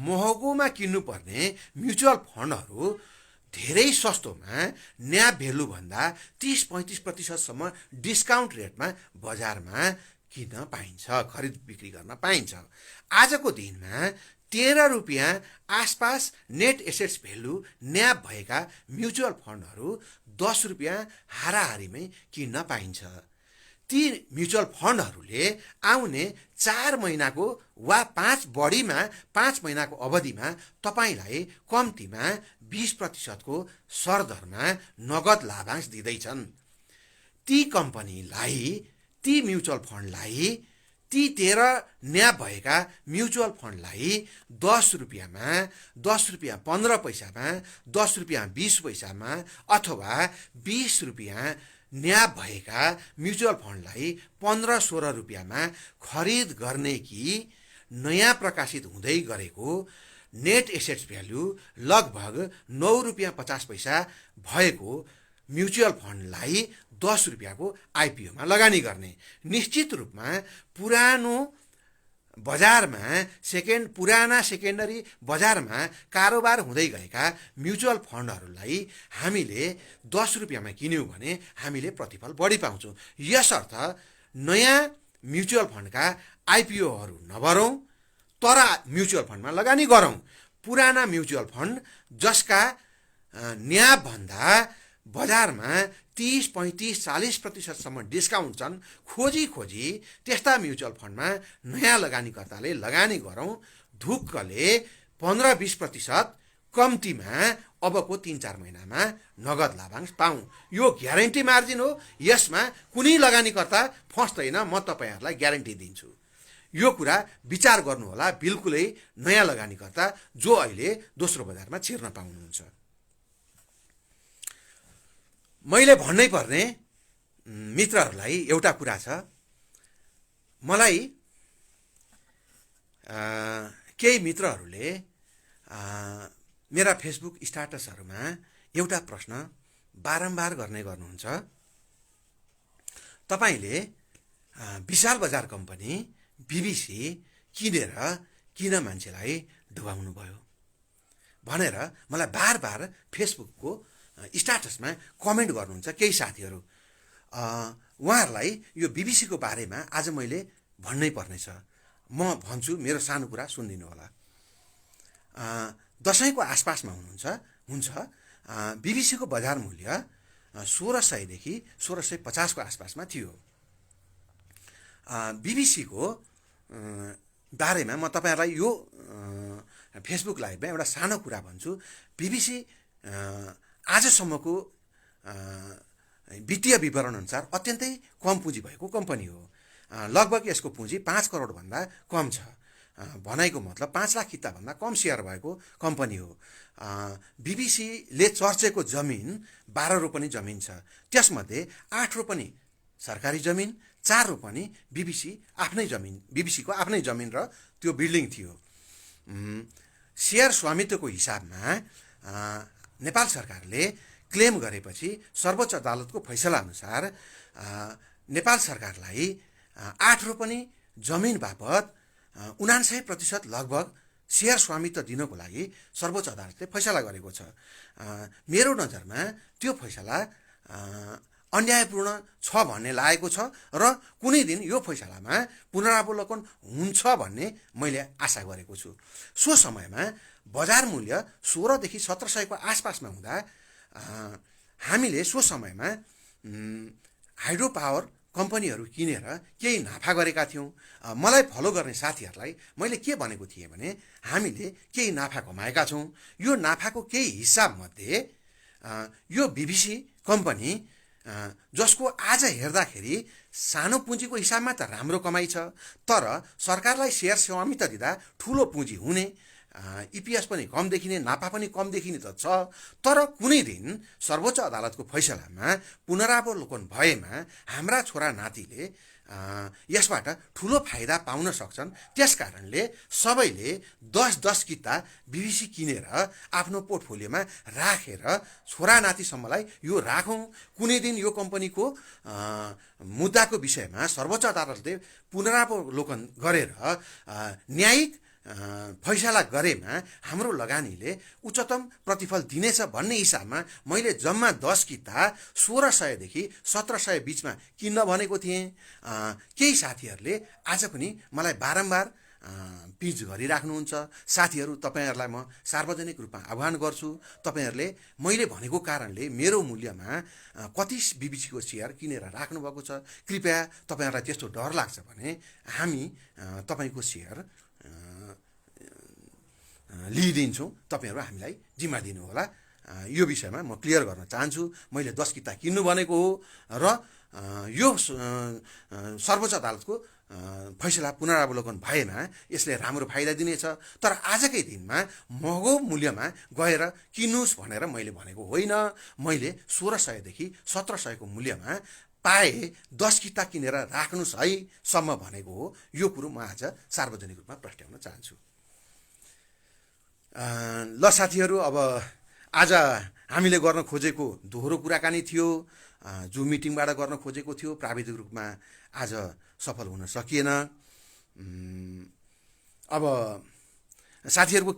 महँगोमा किन्नुपर्ने म्युचुअल फन्डहरू धेरै सस्तोमा न्याब भ्यालु भन्दा 30-35% डिस्काउन्ट रेटमा बजारमा किन्न पाइन्छ, खरिद बिक्री गर्न पाइन्छ। आजको दिनमा 13 रुपियाँ आसपास नेट एसेट्स भ्यालु न्याब भएका म्युचुअल फन्डहरू 10 रुपियाँ हाराहारीमै किन्न पाइन्छ। ती म्युचुअल फन्डहरूले आउने 4 महिनाको वा 5 महिनाको अवधिमा तपाईँलाई कम्तीमा 20% सरदरमा नगद लाभांश दिँदैछन्। ती कम्पनीलाई, ती म्युचुअल फन्डलाई, ती 13 न्याब भएका म्युचुअल फन्डलाई 10 रुपियाँमा, 10 रुपियाँ 15 पैसामा, 10 रुपियाँ 20 पैसामा अथवा 20 रुपियाँ न्याब भएका म्युचुअल फन्डलाई 15-16 रुपियाँमा खरिद गर्ने कि नयाँ प्रकाशित हुँदै गरेको नेट एसेट्स भ्यालु लगभग 9 रुपियाँ 50 पैसा भएको म्युचुअल फन्डलाई 10 रुपियाँको आइपिओमा लगानी गर्ने। निश्चित रूपमा पुराना सेकेन्डरी बजारमा कारोबार हुँदै गएका म्युचुअल फन्डहरूलाई हामीले 10 रुपियाँमा किन्यौँ भने हामीले प्रतिफल बढी पाउँछौँ। यसर्थ नयाँ म्युचुअल फन्डका आइपिओहरू नभरौँ तर म्युचुअल फन्डमा लगानी गरौँ। पुराना म्युचुअल फन्ड जसका न्याब भन्दा बजारमा 30-35-40% डिस्काउन्ट छन्, खोजी त्यस्ता म्युचुअल फन्डमा नयाँ लगानीकर्ताले लगानी गरौँ। ढुक्कले 15-20% कम्तीमा अबको 3-4 महिनामा नगद लाभांश पाऊँ। यो ग्यारेन्टी मार्जिन हो, यसमा कुनै लगानीकर्ता फस्दैन, म तपाईँहरूलाई ग्यारेन्टी दिन्छु। यो कुरा विचार गर्नुहोला बिल्कुलै नयाँ लगानीकर्ता जो अहिले दोस्रो बजारमा छिर्न पाउनुहुन्छ। मैले भन्नै पर्ने मित्रहरूलाई एउटा कुरा छ। मलाई केही मित्रहरूले मेरा फेसबुक स्ट्याटसहरूमा एउटा प्रश्न बारम्बार गर्नुहुन्छ। तपाईँले विशाल बजार कम्पनी बिबिसी किनेर किन मान्छेलाई डुबाउनु भयो भनेर मलाई बार फेसबुकको स्ट्याटसमा कमेन्ट गर्नुहुन्छ केही साथीहरू। उहाँहरूलाई यो बिबिसीको बारेमा आज मैले भन्नै पर्नेछ। म भन्छु, मेरो सानो कुरा सुनिदिनु होला। दशैंको आसपासमा हुन्छ बिबिसीको बजार मूल्य 1600 देखि 1650 को आसपासमा थियो। बिबिसीको बारेमा म तपाईहरुलाई यो फेसबुक लाइभमा एउटा सानो कुरा भन्छु। बिबिसी आजसम्मको वित्तीय विवरण अनुसार अत्यन्तै कम पुँजी भएको कम्पनी हो। लगभग यसको पुँजी 5 करोड भन्दा कम छ। भनाइको मतलब 5 लाख किता भन्दा कम शेयर भएको कम्पनी हो। बिबिसीले चर्चेको जमिन 12 रोपनी जमिन छ। त्यसमध्ये 8 रोपनी सरकारी जमिन, 4 रोपनी बिबिसीको आफ्नै जमिन र त्यो बिल्डिङ थियो। शेयर स्वामित्वको हिसाबमा नेपाल सरकारले क्लेम गरेपछि सर्वोच्च अदालतको फैसला अनुसार नेपाल सरकारलाई 8 रोपनी जमिन बापत 99% लगभग शेयर स्वामित्व दिनको लागि सर्वोच्च अदालतले फैसला गरेको छ। मेरो नजरमा त्यो फैसला अन्यायपूर्ण छ भन्ने लागेको छ र कुनै दिन यो फैसलामा पुनरावलोकन हुन्छ भन्ने मैले आशा गरेको छु। सो समयमा बजार मूल्य 16 देखि 1700 को आसपासमा हुँदा हामीले सो समयमा हाइड्रो पावर कम्पनीहरू किनेर केही नाफा गरेका थियौं। मलाई फलो गर्ने साथीहरूलाई मैले के भनेको थिएँ भने हामीले केही नाफा कमाएका छौं। यो नाफाको केही हिसाब मध्ये यो बिबिसी कम्पनी जसको आज हेर्दाखेरि सानो पुँजीको हिसाबमा त राम्रो कमाइ छ, तर सरकारलाई शेयर स्वामित्व दिँदा ठूलो पुँजी हुने इपिएस पनि कम देखिने, नाफा पनि कम देखिने त छ। तर कुनै दिन सर्वोच्च अदालतको फैसलामा पुनरावलोकन भएमा हाम्रा छोरा नातिले यसबाट ठुलो फाइदा पाउन सक्छन्। त्यसकारणले सबैले 10-10 किता बिबिसी किनेर आफ्नो पोर्टफोलियोमा राखेर छोरा नातिसम्मलाई यो राखौँ। कुनै दिन यो कम्पनीको मुद्दाको विषयमा सर्वोच्च अदालतले पुनरावलोकन गरेर न्यायिक फैसला गरेमा हाम्रो लगानीले उच्चतम प्रतिफल दिनेछ भन्ने हिसाबमा मैले जम्मा 10 किता 1600 देखि 1700 बिचमा किन्न भनेको थिएँ। केही साथीहरूले आज पनि मलाई बारम्बार पिच गरिराख्नुहुन्छ। साथीहरू, तपाईँहरूलाई म सार्वजनिक रूपमा आह्वान गर्छु, तपाईँहरूले मैले भनेको कारणले मेरो मूल्यमा कति बिबिसीको सेयर किनेर राख्नुभएको छ। कृपया तपाईँहरूलाई त्यस्तो डर लाग्छ भने हामी तपाईँको सेयर लिइदिन्छौँ, तपाईँहरू हामीलाई जिम्मा दिनुहोला। यो विषयमा म क्लियर गर्न चाहन्छु। मैले 10 किता किन्नु भनेको हो र यो सर्वोच्च अदालतको फैसला पुनरावलोकन भएमा यसले राम्रो फाइदा दिनेछ। तर आजकै दिनमा महँगो मूल्यमा गएर किन्नुहोस् भनेर मैले भनेको होइन। मैले 1600 देखि 1700 को मूल्यमा पाए 10 किता किनेर राख्नुहोस् है सम्म भनेको हो। यो कुरो म आज सार्वजनिक रूपमा प्रस्ट्याउन चाहन्छु। ल साथीहरू, अब आज हामीले गर्न खोजेको दोहोरो कुराकानी थियो, जुम मिटिङबाट गर्न खोजेको थियो। प्राविधिक रूपमा आज सफल हुन सकिएन। अब साथीहरूको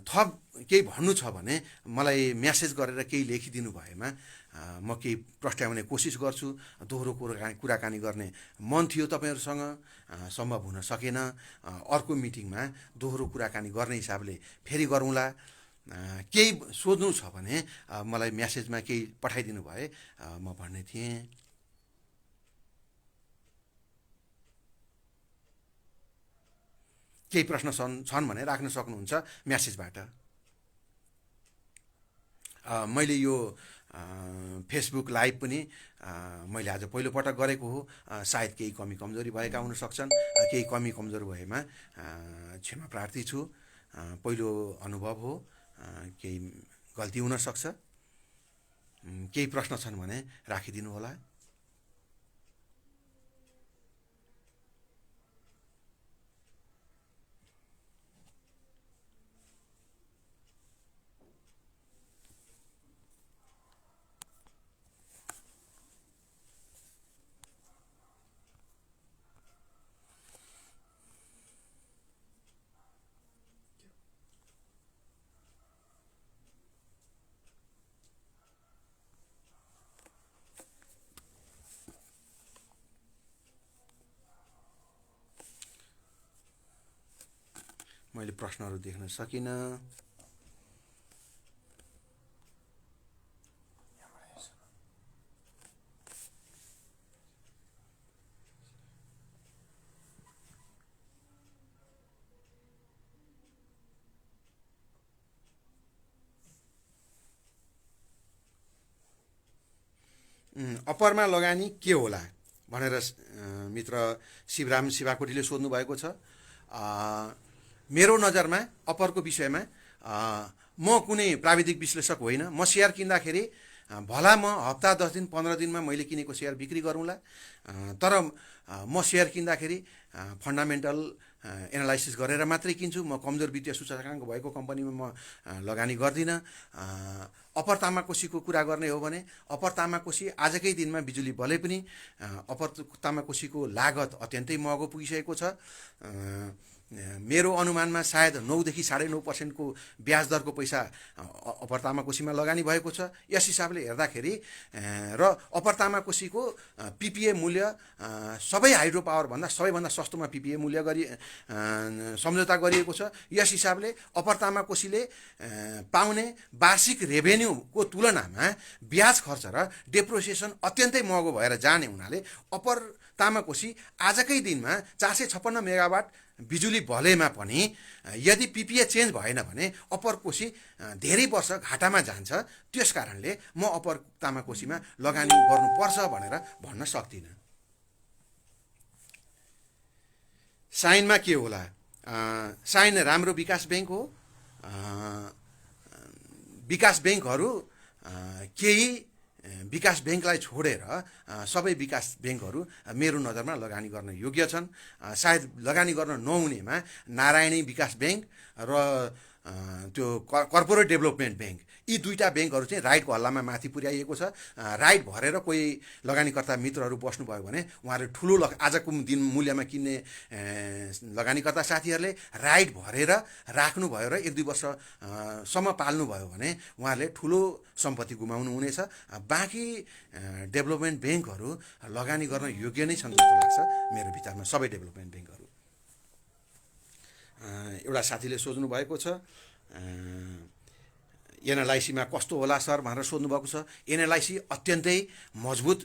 थप केही भन्नु छ भने मलाई मेसेज गरेर केही लेखिदिनु भएमा म केही प्रस्ट्याउने कोसिस गर्छु। दोहोरो कुराकानी गर्ने मन थियो तपाईँहरूसँग, सम्भव हुन सकेन। अर्को मिटिङमा दोहोरो कुराकानी गर्ने हिसाबले फेरि गरौँला। केही सोध्नु छ भने मलाई मेसेजमा केही पठाइदिनु भए म भन्ने थिएँ। केही प्रश्न छन् भने राख्न सक्नुहुन्छ मेसेजबाट। मैले यो फेसबुक लाइभ पनि मैले आज पहिलोपटक गरेको हो। सायद केही कमी कमजोरी भएका हुन सक्छन्। केही कमी कमजोरी भएमा क्षमा प्रार्थी छु। पहिलो अनुभव हो, केही गल्ती हुन सक्छ। केही प्रश्न छन् भने राखिदिनु होला। मैले प्रश्नहरू देख्न सकिनँ। अप्परमा लगानी के होला भनेर मित्र शिवराम शिवाकोटीले सोध्नु भएको छ। मेरो नजरमा अप्परको विषयमा म कुनै प्राविधिक विश्लेषक होइन। म सेयर किन्दाखेरि भला म हप्ता 10 दिन 15 दिनमा मैले किनेको सेयर बिक्री गरौँला। तर म सेयर किन्दाखेरि फन्डामेन्टल एनालाइसिस गरेर मात्रै किन्छु। म कमजोर वित्तीय सूचकाङ्क भएको कम्पनीमा म लगानी गर्दिनँ। अप्पर तामाकोसीको कुरा गर्ने हो भने अप्पर तामाकोसी आजकै दिनमा बिजुली बले पनि अप्पर तामाकोसीको लागत अत्यन्तै महँगो पुगिसकेको छ। मेरो अनुमानमा सायद 9 देखि 9.5% को ब्याज दरको पैसा अप्पर तामाकोसीमा लगानी भएको छ। यस हिसाबले हेर्दाखेरि र अप्पर तामाकोसीको पिपिए मूल्य सबै हाइड्रो पावर भन्दा सबैभन्दा सस्तोमा पिपिए मूल्य सम्झौता गरिएको छ। यस हिसाबले अप्पर तामाकोसीले पाउने वार्षिक रेभेन्यूको तुलनामा ब्याज खर्च र डेप्रिसिएसन अत्यन्तै महँगो भएर जाने हुनाले अप्पर तामाकोसी आजकै दिनमा 456 मेगावाट बिजुली बलेमा पनि यदि पिपिए चेन्ज भएन भने अप्पर कोसी धेरै वर्ष घाटामा जान्छ। त्यस कारणले म अप्पर तामाकोसीमा लगानी गर्नुपर्छ भनेर भन्न सक्दिनँ। साइनमा के होला? साइन राम्रो विकास ब्याङ्क हो। विकास ब्याङ्कहरू केही विकास ब्याङ्कलाई छोडेर सबै विकास ब्याङ्कहरू मेरो नजरमा लगानी गर्न योग्य छन्। सायद लगानी गर्न नहुनेमा नारायणी विकास ब्याङ्क र त्यो कर्पोरेट डेभलपमेन्ट ब्याङ्क, यी दुईवटा ब्याङ्कहरू चाहिँ राइटको हल्लामा माथि पुर्याइएको छ। राइट भरेर कोही लगानीकर्ता मित्रहरू बस्नुभयो भने उहाँहरूले ठुलो आजको दिन मूल्यमा किन्ने लगानीकर्ता साथीहरूले राइट भरेर राख्नुभयो र 1-2 वर्षसम्म पाल्नुभयो भने उहाँहरूले ठुलो सम्पत्ति गुमाउनु हुनेछ। बाँकी डेभलपमेन्ट ब्याङ्कहरू लगानी गर्न योग्य नै छन् जस्तो लाग्छ मेरो विचारमा, सबै डेभलपमेन्ट ब्याङ्कहरू। एउटा साथीले सोध्नु भएको छ एनएलआइसीमा कस्तो होला सर भनेर सोध्नु भएको छ। एनएलआइसी अत्यन्तै मजबुत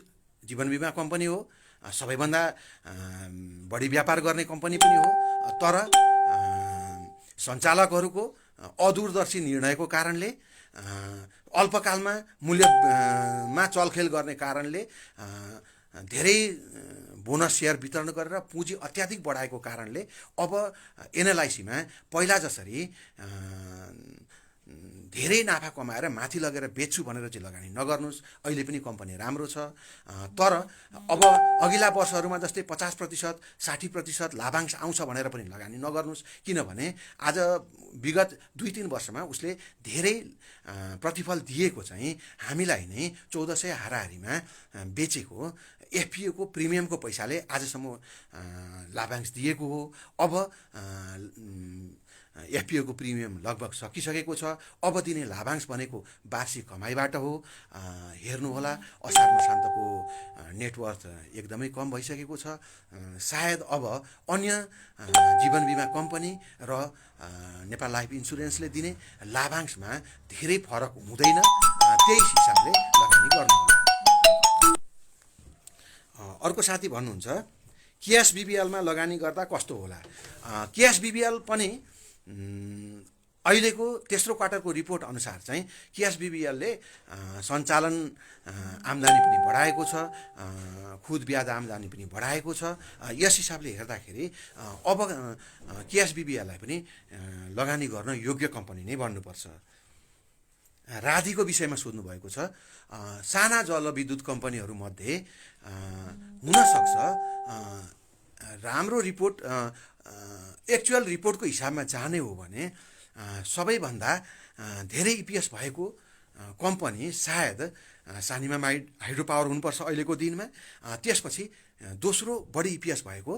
जीवन बिमा कम्पनी हो, सबैभन्दा बढी व्यापार गर्ने कम्पनी पनि हो। तर सञ्चालकहरूको अदूरदर्शी निर्णयको कारणले, अल्पकालमा मूल्यमा चलखेल गर्ने कारणले, धेरै बोनस सेयर वितरण गरेर पुँजी अत्याधिक बढाएको कारणले अब एनएलआइसीमा पहिला जसरी धेरै नाफा कमाएर माथि लगेर बेच्छु भनेर चाहिँ लगानी नगर्नुहोस्। अहिले पनि कम्पनी राम्रो छ, तर अब अघिल्ला वर्षहरूमा जस्तै 50%, 60% लाभांश आउँछ भनेर पनि लगानी नगर्नुहोस्। किनभने आज विगत 2-3 वर्षमा उसले धेरै प्रतिफल दिएको चाहिँ हामीलाई नै 1400 हाराहारीमा बेचेको एफपिओको प्रिमियमको पैसाले आजसम्म लाभांश दिएको हो। अब एफपिओको प्रिमियम लगभग सकिसकेको छ। अब दिने लाभांश भनेको वार्षिक कमाइबाट हो। हेर्नुहोला असार मसान्तको नेटवर्थ एकदमै कम भइसकेको छ। सायद अब अन्य जीवन बिमा कम्पनी र नेपाल लाइफ इन्सुरेन्सले दिने लाभांशमा धेरै फरक हुँदैन, त्यही हिसाबले लगानी गर्नुहोला। अर्को साथी भन्नुहुन्छ केएस बिबिएलमा लगानी गर्दा कस्तो होला। केएस बिबिएल पनि अहिलेको तेस्रो क्वार्टरको रिपोर्ट अनुसार चाहिँ केएस बिबिएलले सञ्चालन आम्दानी पनि बढाएको छ, खुद ब्याज आम्दानी पनि बढाएको छ। यस हिसाबले हेर्दाखेरि अब केएस बिबिएललाई पनि लगानी गर्न योग्य कम्पनी नै बन्नुपर्छ। राधीको विषयमा सोध्नु भएको छ। साना जलविद्युत कम्पनीहरूमध्ये हुनसक्छ राम्रो रिपोर्ट एक्चुअल रिपोर्टको हिसाबमा जाने हो भने सबैभन्दा धेरै इपिएस भएको कम्पनी सायद सानिमा हाइड्रो पावर हुनुपर्छ अहिलेको दिनमा। त्यसपछि दोस्रो बढी इपिएस भएको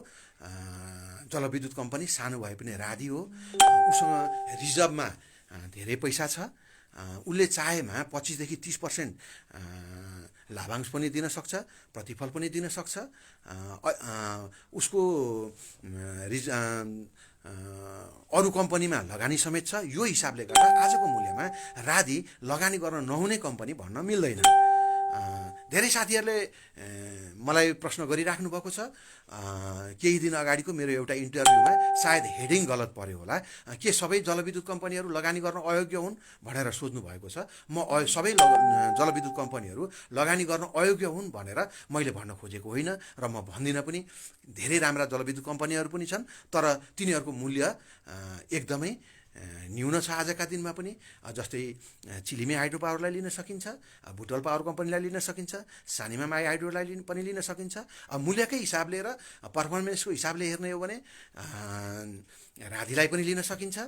जलविद्युत कम्पनी सानो भए पनि राधी हो। उसँग रिजर्भमा धेरै पैसा छ। उसले चाहेमा 25 देखि 30% लाभांश पनि दिन सक्छ, प्रतिफल पनि दिन सक्छ। उसको अरू कम्पनीमा लगानी समेत छ। यो हिसाबले गर्दा आजको मूल्यमा राधी लगानी गर्न नहुने कम्पनी भन्न मिल्दैन। धेरै साथीहरूले मलाई प्रश्न गरिराख्नु भएको छ। केही दिन अगाडिको मेरो एउटा इन्टरभ्यूमा सायद हेडिङ गलत पर्यो होला, के सबै जलविद्युत कम्पनीहरू लगानी गर्न अयोग्य हुन् भनेर सोध्नु भएको छ। म सबै जलविद्युत कम्पनीहरू लगानी गर्न अयोग्य हुन् भनेर मैले भन्न खोजेको होइन र म भन्दिनँ पनि। धेरै राम्रा जलविद्युत कम्पनीहरू पनि छन्, तर तिनीहरूको मूल्य एकदमै न्यून छ आजका दिनमा पनि। जस्तै चिलिमे हाइड्रो पावरलाई लिन सकिन्छ, बुटवल पावर कम्पनीलाई लिन सकिन्छ, सानिमा माई हाइड्रोलाई पनि लिन सकिन्छ। मूल्यकै हिसाबले र पर्फर्मेन्सको हिसाबले हेर्ने हो भने राधीलाई पनि लिन सकिन्छ,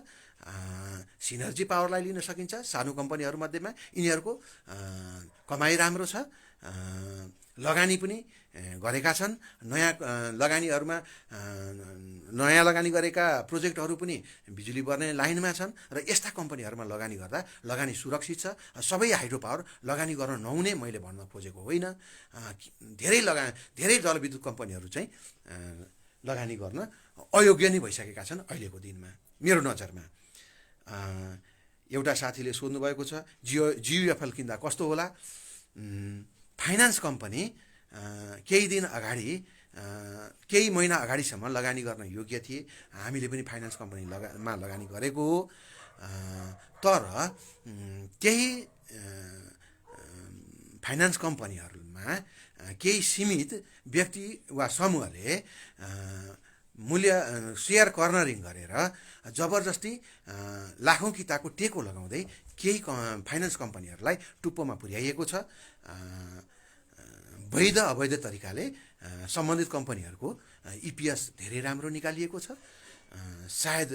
सिनर्जी पावरलाई लिन सकिन्छ। सानो कम्पनीहरूमध्येमा यिनीहरूको कमाइ राम्रो छ, लगानी पनि गरेका छन्। नयाँ लगानीहरूमा नयाँ लगानी गरेका प्रोजेक्टहरू पनि बिजुली बर्ने लाइनमा छन् र यस्ता कम्पनीहरूमा लगानी गर्दा लगानी सुरक्षित छ। सबै हाइड्रो पावर लगानी गर्न नहुने मैले भन्न खोजेको होइन। धेरै जलविद्युत कम्पनीहरू चाहिँ लगानी गर्न अयोग्य नै भइसकेका छन् अहिलेको दिनमा मेरो नजरमा। एउटा साथीले सोध्नु भएको छ जियुएफएल किन्दा कस्तो होला। फाइनान्स कम्पनी केही दिन अगाडि केही महिना अगाडिसम्म लगानी गर्न योग्य थिए। हामीले पनि फाइनान्स कम्पनीमा लगानी गरेको हो। तर केही फाइनान्स कम्पनीहरूमा केही सीमित व्यक्ति वा समूहले सेयर कर्नरिङ गरेर जबरजस्ती लाखौँ किताको टेको लगाउँदै केही फाइनेन्स कम्पनीहरूलाई टुप्पोमा पुर्याइएको छ। वैध अवैध तरिकाले सम्बन्धित कम्पनीहरूको इपिएस धेरै राम्रो निकालिएको छ। सायद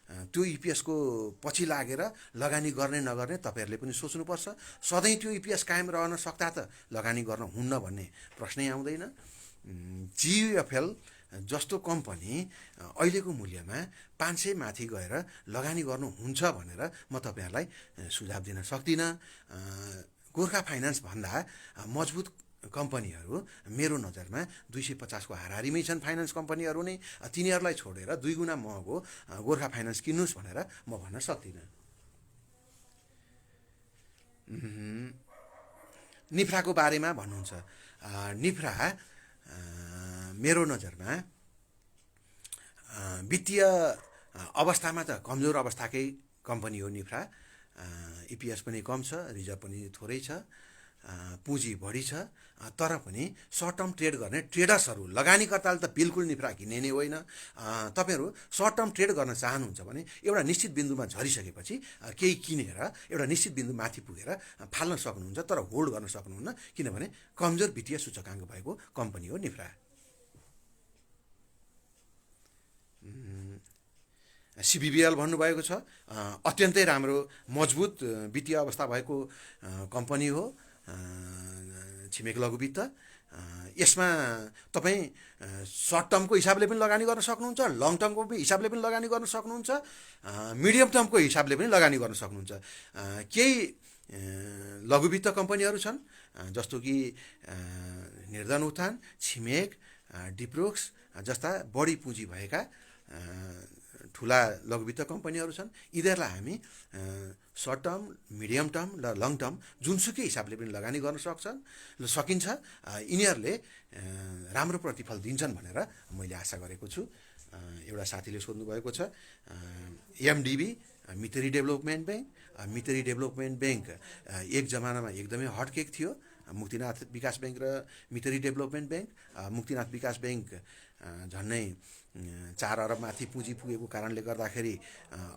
त्यो इपिएसको पछि लागेर लगानी गर्ने नगर्ने तपाईँहरूले पनि सोच्नुपर्छ। सधैँ त्यो इपिएस कायम रहन सक्दा त लगानी गर्न हुन्न भन्ने प्रश्नै आउँदैन। जियुएफएल जस्तो कम्पनी अहिलेको मूल्यमा 500 माथि गएर लगानी गर्नुहुन्छ भनेर म तपाईँहरूलाई सुझाव दिन सक्दिनँ। गोर्खा फाइनेन्स भन्दा मजबुत कम्पनीहरू मेरो नजरमा 250 को हाराहारीमै छन्। फाइनेन्स कम्पनीहरू नै तिनीहरूलाई छोडेर 2 गुणा महँगो गोर्खा फाइनेन्स किन्नुहोस् भनेर म भन्न सक्दिनँ। निफ्राको बारेमा भन्नुहुन्छ। निफ्रा मेरो नजरमा वित्तीय अवस्थामा त कमजोर अवस्थाकै कम्पनी हो निफ्रा। इपिएस पनि कम छ, रिजर्भ पनि थोरै छ, पुँजी बढी छ, तर पनि सर्ट टर्म ट्रेड गर्ने ट्रेडर्सहरू, लगानीकर्ताले त बिल्कुल निफ्रा किन्ने नै होइन। तपाईँहरू सर्ट टर्म ट्रेड गर्न चाहनुहुन्छ भने एउटा निश्चित बिन्दुमा झरिसकेपछि केही किनेर एउटा निश्चित बिन्दु माथि पुगेर फाल्न सक्नुहुन्छ, तर होल्ड गर्न सक्नुहुन्न, किनभने कमजोर वित्तीय सूचकाङ्क भएको कम्पनी हो निफ्रा। सिबिबिएल भन्नुभएको छ, अत्यन्तै राम्रो मजबुत वित्तीय अवस्था भएको कम्पनी हो, छिमेक लघु वित्त। यसमा तपाईँ सर्ट टर्मको हिसाबले पनि लगानी गर्न सक्नुहुन्छ, लङ टर्मको हिसाबले पनि लगानी गर्न सक्नुहुन्छ, मिडियम टर्मको हिसाबले पनि लगानी गर्न सक्नुहुन्छ। केही लघु वित्त कम्पनीहरू छन् जस्तो कि निर्धन उत्थान, छिमेक, डिप्रोक्स जस्ता बढी पुँजी भएका ठुला लघुवित्त कम्पनीहरू छन्। यिनीहरूलाई हामी सर्ट टर्म, मिडियम टर्म र लङ टर्म जुनसुकै हिसाबले पनि लगानी गर्न सकिन्छ। यिनीहरूले राम्रो प्रतिफल दिन्छन् भनेर मैले आशा गरेको छु। एउटा साथीले सोध्नुभएको छ, एमडिबी मितरी डेभलपमेन्ट ब्याङ्क। मितरी डेभलपमेन्ट ब्याङ्क एक जमानामा एकदमै हटकेक थियो, मुक्तिनाथ विकास ब्याङ्क र मितरी डेभलपमेन्ट ब्याङ्क। मुक्तिनाथ विकास ब्याङ्क झन्नै 4 अरब माथि पुँजी पुगेको कारणले गर्दाखेरि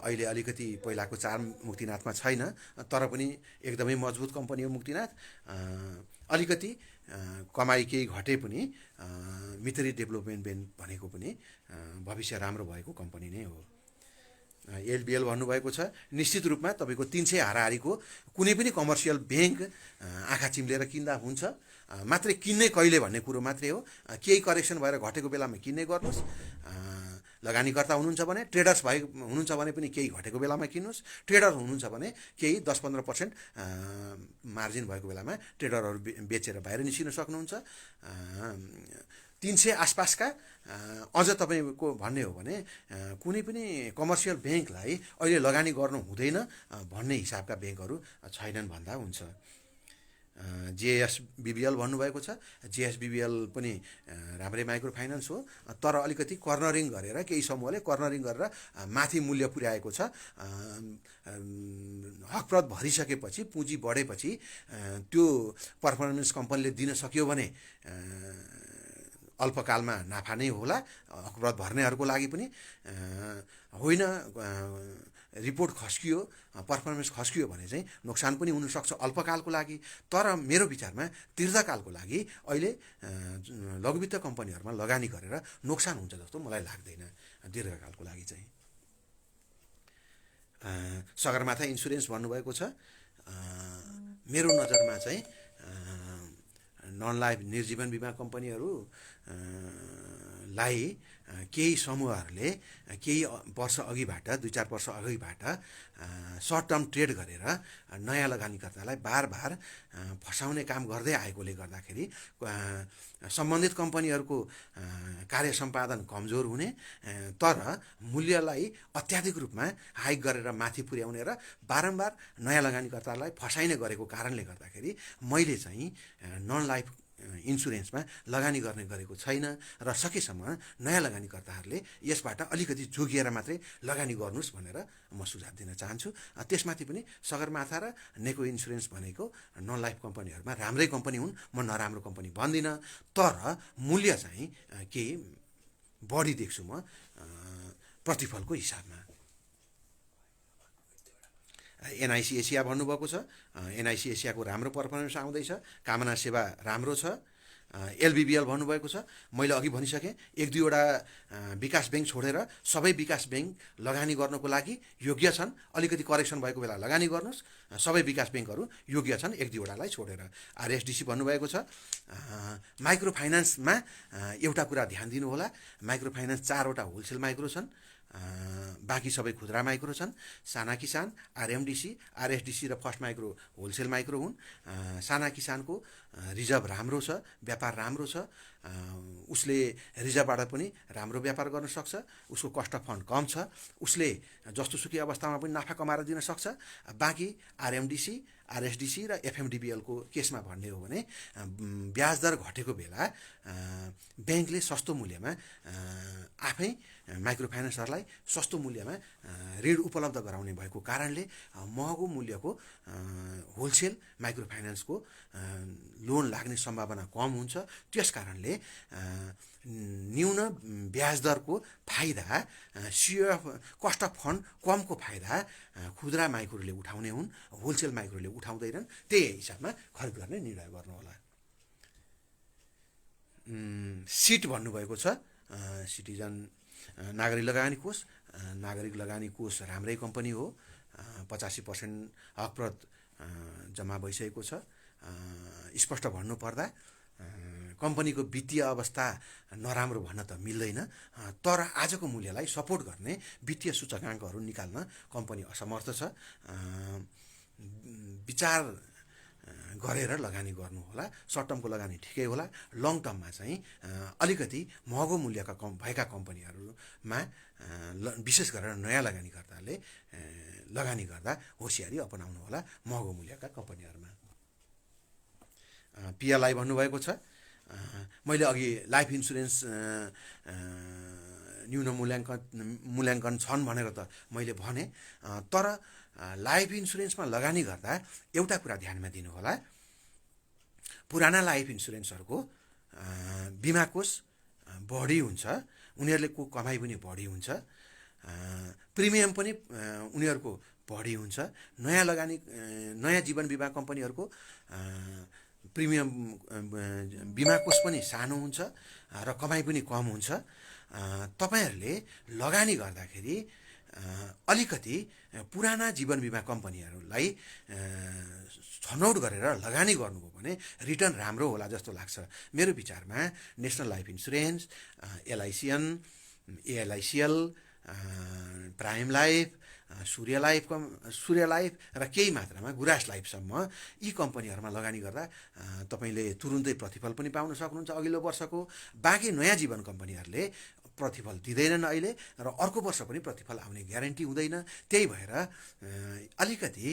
अहिले अलिकति पहिलाको 4 मुक्तिनाथमा छैन, तर पनि एकदमै मजबुत कम्पनी हो मुक्तिनाथ। अलिकति कमाइ केही घटे पनि मितरी डेभलपमेन्ट ब्याङ्क भनेको पनि भविष्य राम्रो भएको कम्पनी नै हो। एलबिएल भन्नुभएको छ, निश्चित रूपमा तपाईँको 300 हाराहारीको कुनै पनि कमर्सियल ब्याङ्क आँखा चिम्लेर किन्दा हुन्छ, मात्रै किन्ने कहिले भन्ने कुरो मात्रै हो। केही करेक्सन भएर घटेको बेलामा किन्ने गर्नुहोस्। लगानीकर्ता हुनुहुन्छ भने, ट्रेडर्स हुनुहुन्छ भने पनि केही घटेको बेलामा किन्नुहोस्। ट्रेडर हुनुहुन्छ भने केही 10-15% मार्जिन भएको बेलामा ट्रेडरहरू बेचेर बाहिर निस्किन सक्नुहुन्छ। 300 आसपासका अझ तपाईँको भन्ने हो भने कुनै पनि कमर्सियल ब्याङ्कलाई अहिले लगानी गर्नु हुँदैन भन्ने हिसाबका ब्याङ्कहरू छैनन् भन्दा हुन्छ। जेएसबिबिएल भन्नुभएको छ, जेएसबिबिएल पनि राम्रै माइक्रो फाइनेन्स हो, तर अलिकति कर्नरिङ गरेर, केही समूहले कर्नरिङ गरेर माथि मूल्य पुर्याएको छ। हकप्रत भरिसकेपछि, पुँजी बढेपछि त्यो पर्फर्मेन्स कम्पनीले दिन सक्यो भने अल्पकालमा नाफा नै होला हकप्रत भर्नेहरूको लागि पनि। होइन रिपोर्ट खस्कियो, पर्फर्मेन्स खस्कियो भने चाहिँ नोक्सान पनि हुनसक्छ अल्पकालको लागि। तर मेरो विचारमा दीर्घकालको लागि अहिले लघुवित्त कम्पनीहरूमा लगानी गरेर नोक्सान हुन्छ जस्तो मलाई लाग्दैन दीर्घकालको लागि चाहिँ। सगरमाथा इन्सुरेन्स भन्नुभएको छ, मेरो नजरमा चाहिँ नन लाइफ निर्जीवन बिमा कम्पनीहरू लाई केही समूहहरूले केही वर्ष अघिबाट, 2-4 वर्ष अघिबाट सर्ट टर्म ट्रेड गरेर नयाँ लगानीकर्तालाई बार फसाउने काम गर्दै आएकोले गर्दाखेरि सम्बन्धित कम्पनीहरूको कार्य सम्पादन कमजोर हुने, तर मूल्यलाई अत्याधिक रूपमा हाइक गरेर माथि पुर्याउने र बारम्बार नयाँ लगानीकर्तालाई फसाइने गरेको कारणले गर्दाखेरि मैले चाहिँ नन लाइफ इन्सुरेन्समा लगानी गर्ने गरेको छैन र सकेसम्म नयाँ लगानीकर्ताहरूले यसबाट अलिकति जोगिएर मात्रै लगानी गर्नुहोस् भनेर म सुझाव दिन चाहन्छु। त्यसमाथि पनि सगरमाथा र नेको इन्सुरेन्स भनेको नन लाइफ कम्पनीहरूमा राम्रै कम्पनी हुन्, म नराम्रो कम्पनी भन्दिनँ, तर मूल्य चाहिँ केही बढी देख्छु म प्रतिफलको हिसाबमा। एनआइसी एसिया भन्नुभएको छ, एनआइसी एसियाको राम्रो पर्फर्मेन्स आउँदैछ, कामना सेवा राम्रो छ। एलबिबिएल भन्नुभएको छ, मैले अघि भनिसकेँ, एक दुईवटा विकास ब्याङ्क छोडेर सबै विकास ब्याङ्क लगानी गर्नको लागि योग्य छन्। अलिकति करेक्सन भएको बेला लगानी गर्नुहोस्, सबै विकास ब्याङ्कहरू योग्य छन् एक दुईवटालाई छोडेर। आरएसडिसी भन्नुभएको छ, माइक्रो फाइनेन्समा एउटा कुरा ध्यान दिनुहोला, माइक्रो फाइनेन्स 4वटा होलसेल माइक्रो छन्, बाँकी सबै खुद्रा माइक्रो छन्। साना किसान, आरएमडिसी, आरएसडिसी र फर्स्ट माइक्रो होलसेल माइक्रो हुन्। साना किसानको रिजर्भ राम्रो छ, व्यापार राम्रो छ, उसले रिजर्भबाट पनि राम्रो व्यापार गर्न सक्छ, उसको कस्ट अफ फन्ड कम छ, उसले जस्तोसुकै अवस्थामा पनि नाफा कमाएर दिन सक्छ। बाँकी आरएमडिसी, आरएसडिसी र एफएमडिबिएलको केसमा भन्ने हो भने ब्याज दर घटेको बेला ब्याङ्कले सस्तो मूल्यमा आफै माइक्रो फाइनेन्सहरूलाई सस्तो मूल्यमा ऋण उपलब्ध गराउने भएको कारणले महँगो मूल्यको होलसेल माइक्रो फाइनेन्सको लोन लाग्ने सम्भावना कम हुन्छ। त्यस कारणले न्यून ब्याज दरको फाइदा, सिओएफ कस्ट अफ फन्ड कमको फाइदा खुद्रा माइक्रोले उठाउने हुन्, होलसेल माइक्रोले उठाउँदैनन्। त्यही हिसाबमा खरिद गर्ने निर्णय गर्नुहोला। सिट भन्नुभएको छ, सिटिजन नागरिक लगानी कोष। नागरिक लगानी कोष राम्रै कम्पनी हो, 85% हकप्रत जम्मा भइसकेको छ। स्पष्ट भन्नुपर्दा कम्पनीको वित्तीय अवस्था नराम्रो भन्न त मिल्दैन, तर आजको मूल्यलाई सपोर्ट गर्ने वित्तीय सूचकाङ्कहरू निकाल्न कम्पनी असमर्थ छ। विचार गरेर लगानी गर्नुहोला। सर्ट टर्मको लगानी ठिकै होला, लङ टर्ममा चाहिँ अलिकति महँगो मूल्यका भएका कम्पनीहरूमा विशेष गरेर नयाँ लगानीकर्ताले लगानी गर्दा होसियारी अपनाउनु होला महँगो मूल्यका कम्पनीहरूमा। पिएलआई भन्नुभएको छ, मैले अघि लाइफ इन्सुरेन्स न्यून मूल्याङ्कन छन् भनेर त मैले भने, तर लाइफ इन्सुरेन्समा लगानी गर्दा एउटा कुरा ध्यानमा दिनुहोला, पुराना लाइफ इन्सुरेन्सहरूको बिमा कोष बढी हुन्छ, उनीहरूले को कमाइ पनि बढी हुन्छ, प्रिमियम पनि उनीहरूको बढी हुन्छ। नयाँ जीवन बिमा कम्पनीहरूको प्रिमियम बिमा कोष पनि सानो हुन्छ र कमाइ पनि कम हुन्छ। तपाईहरूले लगानी गर्दाखेरि अलिकति पुराना जीवन बिमा कम्पनीहरूलाई छनौट गरेर लगानी गर्नुभयो भने रिटर्न राम्रो होला जस्तो लाग्छ मेरो विचारमा। National life insurance, LICN, ALICL, prime life, Surya life र केही मात्रामा गुराँस लाइफसम्म यी कम्पनीहरूमा लगानी गर्दा तपाईँले तुरुन्तै प्रतिफल पनि पाउन सक्नुहुन्छ अघिल्लो वर्षको। बाँकी नयाँ जीवन कम्पनीहरूले प्रतिफल दिँदैनन् अहिले, र अर्को वर्ष पनि प्रतिफल आउने ग्यारेन्टी हुँदैन। त्यही भएर अलिकति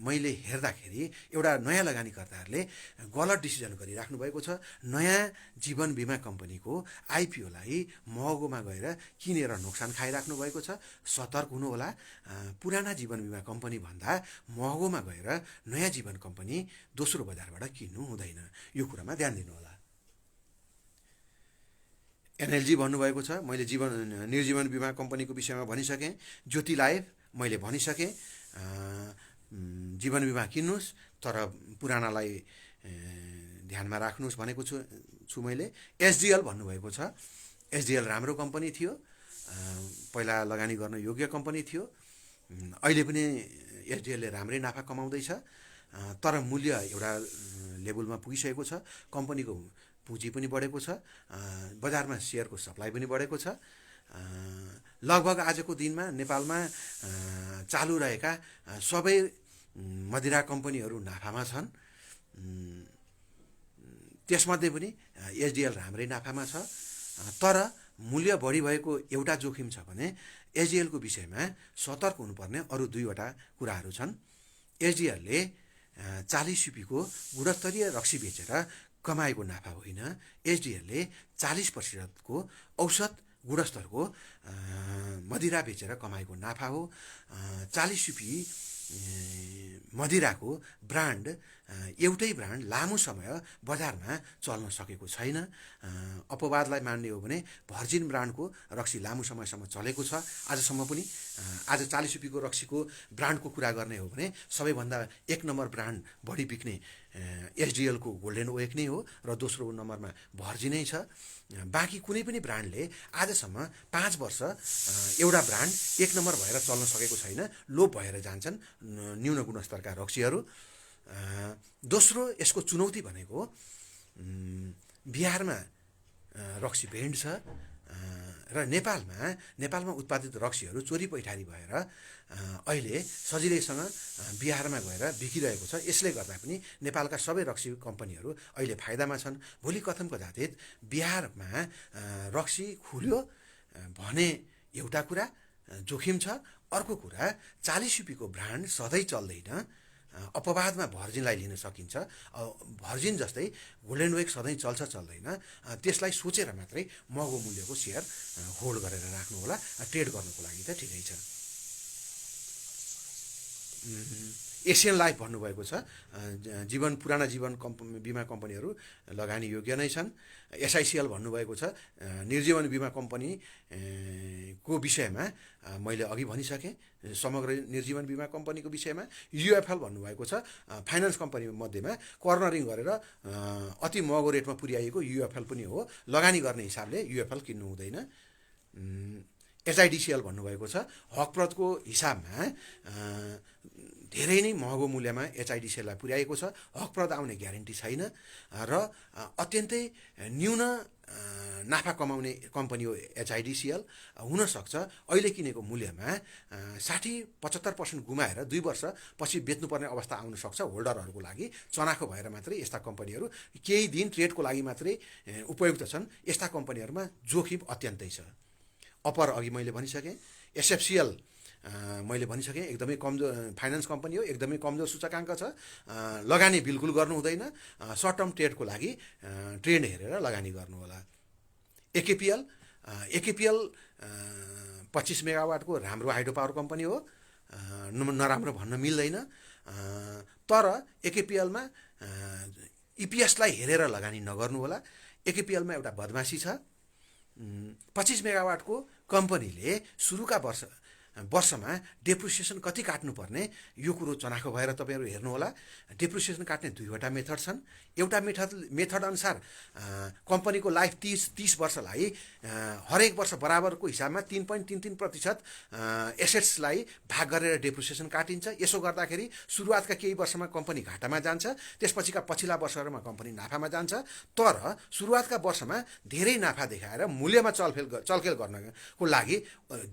मैले हेर्दाखेरि एउटा नयाँ लगानीकर्ताहरूले गलत डिसिजन गरिराख्नु भएको छ। नयाँ जीवन बिमा कम्पनीको आइपिओलाई महँगोमा गएर किनेर नोक्सान खाइराख्नु भएको छ। सतर्क हुनुहोला, पुराना जीवन बिमा कम्पनी भन्दा महँगोमा गएर नयाँ जीवन कम्पनी दोस्रो बजारबाट किन्नु हुँदैन, यो कुरामा ध्यान दिनुहोला। एनएलजी भन्नुभएको छ, मैले निर्जीवन बिमा कम्पनीको विषयमा भनिसकेँ। ज्योति लाइफ मैले भनिसकेँ, जीवन बिमा किन्नुहोस् तर पुरानालाई ध्यानमा राख्नुहोस् भनेको छु मैले। एसडिएल भन्नुभएको छ, एसडिएल राम्रो कम्पनी थियो, पहिला लगानी गर्न योग्य कम्पनी थियो, अहिले पनि एसडिएलले राम्रै नाफा कमाउँदैछ, तर मूल्य एउटा लेभलमा पुगिसकेको छ। कम्पनीको पुँजी पनि बढेको छ, बजारमा सेयरको सप्लाई पनि बढेको छ। लगभग आजको दिनमा नेपालमा चालु रहेका सबै मदिरा कम्पनीहरू नाफामा छन्, त्यसमध्ये पनि एसडिएल राम्रै नाफामा छ। तर मूल्य बढी भएको एउटा जोखिम छ भने एसडिएलको विषयमा सतर्क हुनुपर्ने अरू दुईवटा कुराहरू छन्। एसडिएलले 40 रुपीको गुणस्तरीय रक्सी बेचेर कमाएको नाफा होइन, एसडिएलले 40% औसत गुणस्तरको मदिरा बेचेर कमाएको नाफा हो। 40 रुपी मदिराको ब्रान्ड एउटै ब्रान्ड लामो समय बजारमा चल्न सकेको छैन। अपवादलाई मान्ने हो भने भर्जिन ब्रान्डको रक्सी लामो समयसम्म चलेको छ आजसम्म पनि। आज 40 रुपियाँको रक्सीको ब्रान्डको कुरा गर्ने हो भने सबैभन्दा 1 नम्बर ब्रान्ड बढी बिक्ने एसडिएलको गोल्डेन ओएक नै हो र दोस्रो नम्बरमा भर्जिनै छ। बाँकी कुनै पनि ब्रान्डले आजसम्म 5 वर्ष एउटा ब्रान्ड 1 नम्बर भएर चल्न सकेको छैन। लोप भएर जान्छन् न्यून गुणस्तरका रक्सीहरू। दोस्रो यसको चुनौती भनेको बिहारमा रक्सी ब्यान्ड छ र नेपालमा उत्पादित रक्सीहरू चोरी पैठारी भएर अहिले सजिलैसँग बिहारमा गएर बिकिरहेको छ। यसले गर्दा पनि नेपालका सबै रक्सी कम्पनीहरू अहिले फाइदामा छन्। भोलि कथम कदाचित बिहारमा रक्सी खुल्यो भने एउटा कुरा जोखिम छ। अर्को कुरा 40 रुपियाँको ब्रान्ड सधैँ चल्दैन। अपवादमा भर्जिनलाई लिन सकिन्छ। भर्जिन जस्तै गोल्डेन वेक सधैँ चल्छ चल्दैन, त्यसलाई सोचेर मात्रै महँगो मूल्यको सेयर होल्ड गरेर राख्नु होला। ट्रेड गर्नुको लागि त ठिकै छ। एसियन लाइफ भन्नुभएको छ पुराना जीवन बिमा कम्पनीहरू लगानी योग्य नै छन्। एसआइसिएल भन्नुभएको छ निर्जीवन बिमा कम्पनी को विषयमा मैले अघि भनिसकेँ। समग्र निर्जीवन बिमा कम्पनीको विषयमा युएफएल भन्नुभएको छ फाइनान्स कम्पनी मध्येमा कर्नरिङ गरेर अति महँगो रेटमा पुर्याइएको युएफएल पनि हो। लगानी गर्ने हिसाबले युएफएल किन्नु हुँदैन। एचआइडिसिएल भन्नुभएको छ हकप्रदको हिसाबमा धेरै नै महँगो मूल्यमा एचआइडिसिएललाई पुर्याएको छ। हकप्रद आउने ग्यारेन्टी छैन र अत्यन्तै न्यून नाफा कमाउने कम्पनी हो एचआइडिसिएल। हुनसक्छ अहिले किनेको मूल्यमा 60-75% गुमाएर 2 वर्ष पछि बेच्नुपर्ने अवस्था आउन सक्छ होल्डरहरूको लागि। चनाखो भएर मात्रै यस्ता कम्पनीहरू केही दिन ट्रेडको लागि मात्रै उपयुक्त छन्। यस्ता कम्पनीहरूमा जोखिम अत्यन्तै छ। अपर अघि मैले भनिसकेँ। एसएफसिएल मैले भनिसकेँ एकदमै कमजोर फाइनान्स कम्पनी हो, एकदमै कमजोर सूचकाङ्क छ। लगानी बिल्कुल गर्नु हुँदैन। सर्ट टर्म ट्रेडको लागि ट्रेन्ड हेरेर लगानी गर्नु होला। एकेपिएल 25 मेगावाटको राम्रो हाइड्रो पावर कम्पनी हो, नराम्रो भन्न मिल्दैन। तर एकेपिएलमा इपिएसलाई हेरेर लगानी नगर्नु होला। एकेपिएलमा एउटा बदमासी छ। 25 मेगावाटको कम्पनीले सुरुका वर्षमा डेप्रिसिएसन कति काट्नुपर्ने यो कुरो चनाखो भएर तपाईँहरू हेर्नुहोला। डेप्रिसिएसन काट्ने 2वटा मेथड छन्। एउटा मेथड अनुसार कम्पनीको लाइफ 30 वर्षलाई हरेक वर्ष बराबरको हिसाबमा 3.33% एसेट्सलाई भाग गरेर डेप्रिसिएसन काटिन्छ। यसो गर्दाखेरि सुरुवातका केही वर्षमा कम्पनी घाटामा जान्छ, त्यसपछिका पछिल्ला वर्षहरूमा कम्पनी नाफामा जान्छ। तर सुरुवातका वर्षमा धेरै नाफा देखाएर मूल्यमा चलखेल गर्नको लागि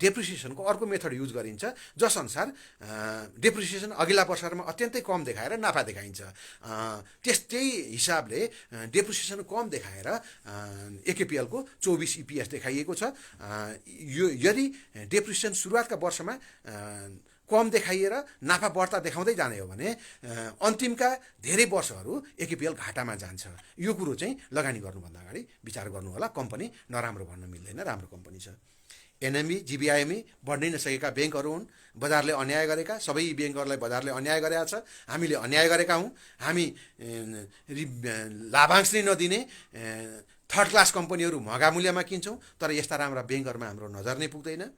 डेप्रिसिएसनको अर्को मेथड युज गरिन्छ, जसअनुसार डेप्रिसिएसन अघिल्ला वर्षहरूमा अत्यन्तै कम देखाएर नाफा देखाइन्छ। त्यही हिसाबले डेप्रिसिएसन कम देखाएर एकेपिएलको 24 इपिएस देखाइएको छ। यदि डेप्रिसिएसन सुरुवातका वर्षमा कम देखाइएर नाफा बढ्ता देखाउँदै जाने हो भने अन्तिमका धेरै वर्षहरू एकेपिएल घाटामा जान्छ। यो कुरो चाहिँ लगानी गर्नुभन्दा अगाडि विचार गर्नु होला। कम्पनी नराम्रो भन्न मिल्दैन, राम्रो कम्पनी छ। एनएमई जीबीआईएमई बढ्नै नसकेका ब्याङ्कहरू हुन्। बजारले अन्याय गरेका, सबै ब्याङ्कहरूलाई बजारले अन्याय गरेका छ। हामीले अन्याय गरेका हौँ। हामी लाभांश नै नदिने थर्ड क्लास कम्पनीहरू महँगा मूल्यमा किन्छौँ, तर यस्ता राम्रा ब्याङ्कहरूमा हाम्रो नजर नै पुग्दैन।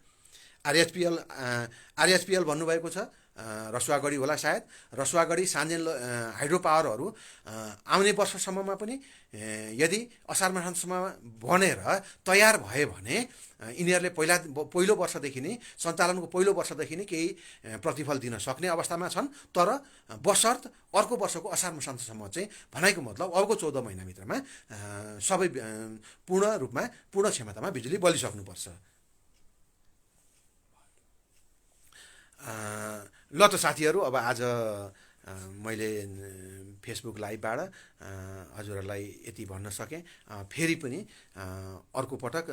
आरएचपिएल भन्नुभएको छ रसुवागढी होला सायद। रसुवागढी सान्जेन हाइड्रो पावरहरू आउने वर्षसम्ममा पनि यदि असार माससम्म बनेर तयार भए भने यिनीहरूले पहिलो वर्षदेखि नै सञ्चालनको पहिलो वर्षदेखि नै केही प्रतिफल दिन सक्ने अवस्थामा छन्। तर बशर्त अर्को वर्षको असार माससम्म चाहिँ भनाइको मतलब अबको 14 महिनाभित्रमा सबै पूर्ण क्षमतामा बिजुली बलिसक्नुपर्छ। ल त साथीहरू, अब आज मैले फेसबुक लाइभबाट हजुरहरूलाई यति भन्न सकेँ। फेरि पनि अर्को पटक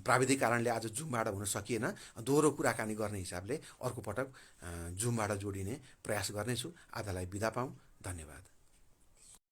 प्राविधिक कारणले आज जुमबाट हुन सकिएन। दोहोरो कुराकानी गर्ने हिसाबले अर्को पटक जुमबाट जोडिने प्रयास गर्नेछु। आजलाई बिदा पाऊँ। धन्यवाद।